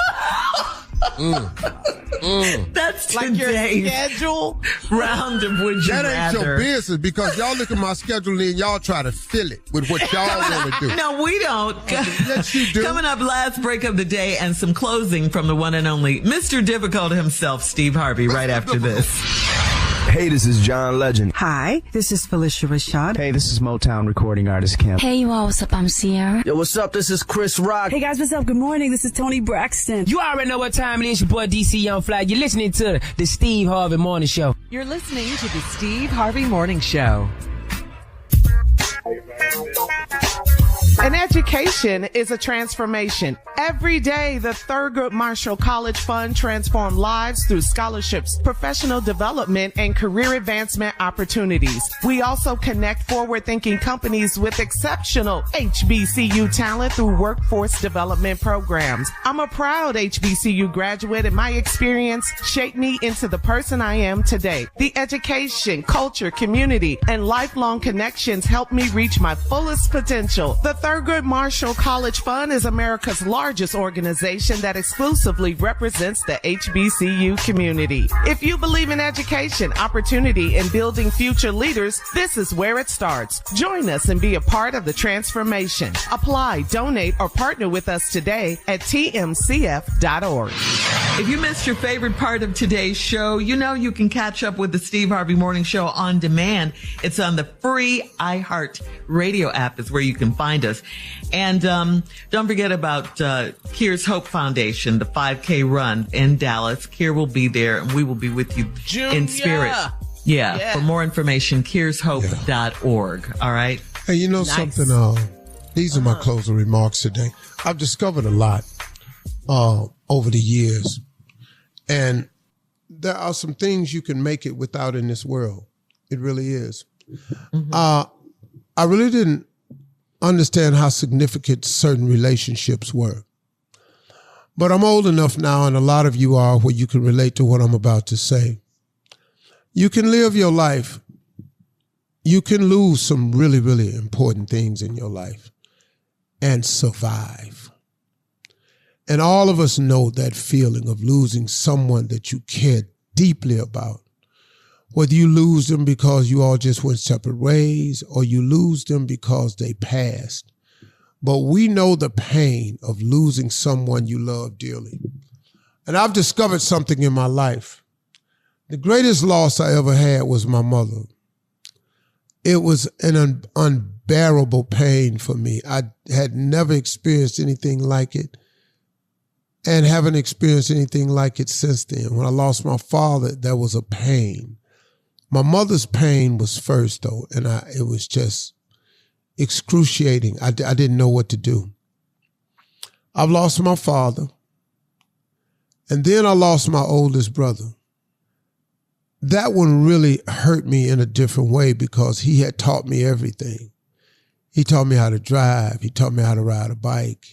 That's Like your today's schedule. round of Would You That ain't your Rather. business because y'all look at my schedule and y'all try to fill it with what y'all want to do. No, we don't. Yes, you do. Coming up, last break of the day and some closing from the one and only Mr. Difficult himself, Steve Harvey, right after this. Hey, this is John Legend. Hi, this is Felicia Rashad. Hey, this is Motown recording artist Kim. Hey, you all, what's up? I'm Sierra. Yo, what's up? This is Chris Rock. Hey guys, what's up? Good morning. This is Tony Braxton. You already know what time it is. Your boy DC Young Fly. You're listening to the Steve Harvey Morning Show. You're listening to the Steve Harvey Morning Show. An education is a transformation. Every day, the Thurgood Marshall College Fund transforms lives through scholarships, professional development, and career advancement opportunities. We also connect forward-thinking companies with exceptional HBCU talent through workforce development programs. I'm a proud HBCU graduate, and my experience shaped me into the person I am today. The education, culture, community, and lifelong connections helped me reach my fullest potential. The Thurgood Marshall College Fund is America's largest organization that exclusively represents the HBCU community. If you believe in education, opportunity, and building future leaders, this is where it starts. Join us and be a part of the transformation. Apply, donate, or partner with us today at tmcf.org. If you missed your favorite part of today's show, you know you can catch up with the Steve Harvey Morning Show on demand. It's on the free iHeart Radio app is where you can find us. And don't forget about Kier's Hope Foundation, the 5K run in Dallas. Kier will be there, and we will be with you in spirit. Yeah. For more information, kiershope.org. All right? Hey, you know something? These are my closing remarks today. I've discovered a lot over the years. And there are some things you can make it without in this world. It really is. I really didn't understand how significant certain relationships were. But I'm old enough now, and a lot of you are, where you can relate to what I'm about to say. You can live your life. You can lose some really, really important things in your life and survive. And all of us know that feeling of losing someone that you cared deeply about. Whether you lose them because you all just went separate ways or you lose them because they passed. But we know the pain of losing someone you love dearly. And I've discovered something in my life. The greatest loss I ever had was my mother. It was an unbearable pain for me. I had never experienced anything like it. And haven't experienced anything like it since then. When I lost my father, there was a pain. My mother's pain was first, though, and it was just excruciating. I didn't know what to do. I've lost my father, and then I lost my oldest brother. That one really hurt me in a different way because he had taught me everything. He taught me how to drive. He taught me how to ride a bike.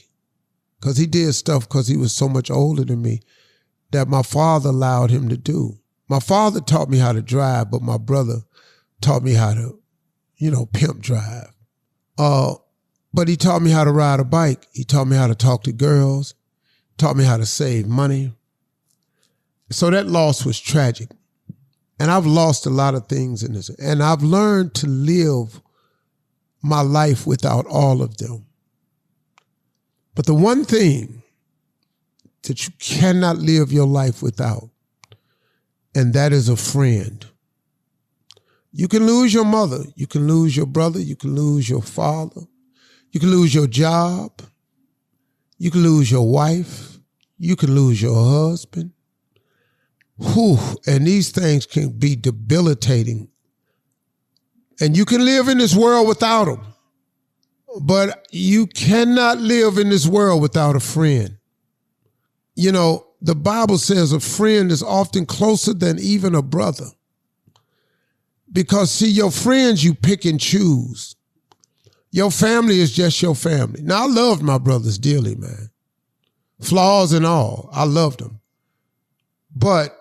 Because he did stuff because he was so much older than me that my father allowed him to do. My father taught me how to drive, but my brother taught me how to, pimp drive. But he taught me how to ride a bike. He taught me how to talk to girls, taught me how to save money. So that loss was tragic. And I've lost a lot of things in this. And I've learned to live my life without all of them. But the one thing that you cannot live your life without, and that is a friend. You can lose your mother, you can lose your brother, you can lose your father, you can lose your job, you can lose your wife, you can lose your husband. And these things can be debilitating. And you can live in this world without them. But you cannot live in this world without a friend. The Bible says a friend is often closer than even a brother. Because, see, your friends you pick and choose. Your family is just your family. Now, I loved my brothers dearly, man. Flaws and all. I loved them. But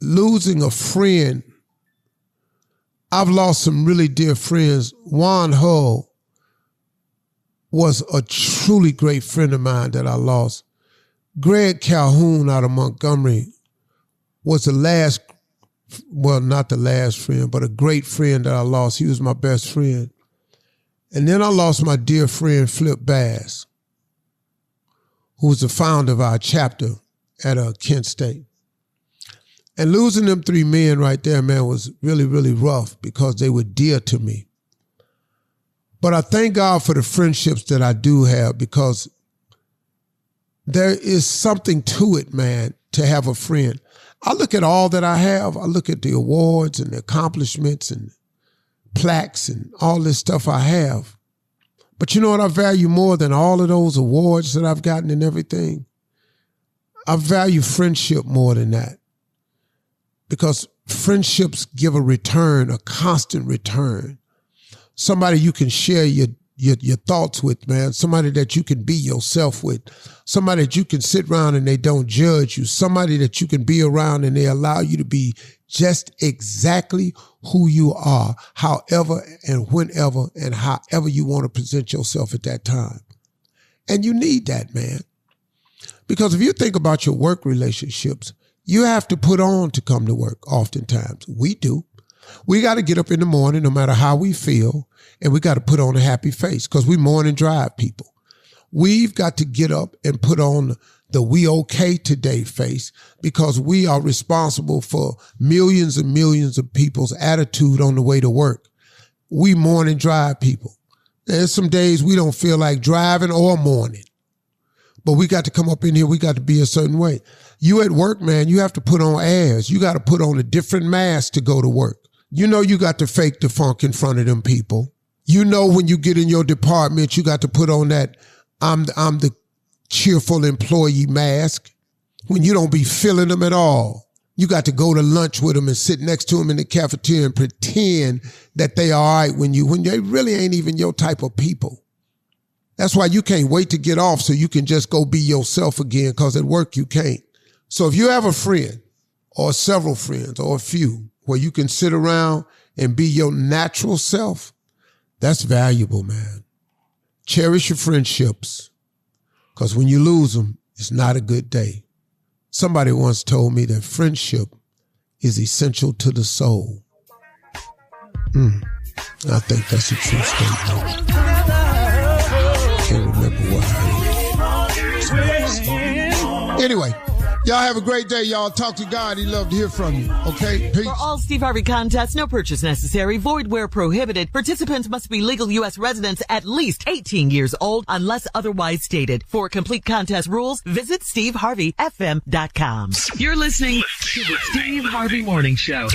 losing a friend, I've lost some really dear friends. Juan Hull was a truly great friend of mine that I lost. Greg Calhoun out of Montgomery was the last, well, not the last friend, but a great friend that I lost. He was my best friend. And then I lost my dear friend, Flip Bass, who was the founder of our chapter at Kent State. And losing them three men right there, man, was really, really rough because they were dear to me. But I thank God for the friendships that I do have, because there is something to it, man, to have a friend. I look at all that I have. I look at the awards and the accomplishments and plaques and all this stuff I have. But you know what I value more than all of those awards that I've gotten and everything? I value friendship more than that, because friendships give a return, a constant return. Somebody you can share your thoughts with, man. Somebody that you can be yourself with. Somebody that you can sit around and they don't judge you. Somebody that you can be around and they allow you to be just exactly who you are, however and whenever and however you want to present yourself at that time. And you need that, man. Because if you think about your work relationships, you have to put on to come to work oftentimes. We do. We got to get up in the morning no matter how we feel, and we got to put on a happy face because we morning drive people. We've got to get up and put on the "we okay today" face, because we are responsible for millions and millions of people's attitude on the way to work. We morning drive people. There's some days we don't feel like driving or morning, but we got to come up in here. We got to be a certain way. You at work, man, you have to put on airs. You got to put on a different mask to go to work. You know you got to fake the funk in front of them people. You know when you get in your department, you got to put on that I'm the cheerful employee mask. When you don't be feeling them at all, you got to go to lunch with them and sit next to them in the cafeteria and pretend that they are all right when they really ain't even your type of people. That's why you can't wait to get off so you can just go be yourself again, because at work you can't. So if you have a friend or several friends or a few where you can sit around and be your natural self, that's valuable, man. Cherish your friendships, because when you lose them, it's not a good day. Somebody once told me that friendship is essential to the soul. I think that's a true statement. Can't remember why. Anyway, y'all have a great day, y'all. Talk to God. He'd love to hear from you. Okay? Peace. For all Steve Harvey contests, no purchase necessary, void where prohibited. Participants must be legal U.S. residents at least 18 years old unless otherwise stated. For complete contest rules, visit SteveHarveyFM.com. You're listening to the Steve Harvey Morning Show.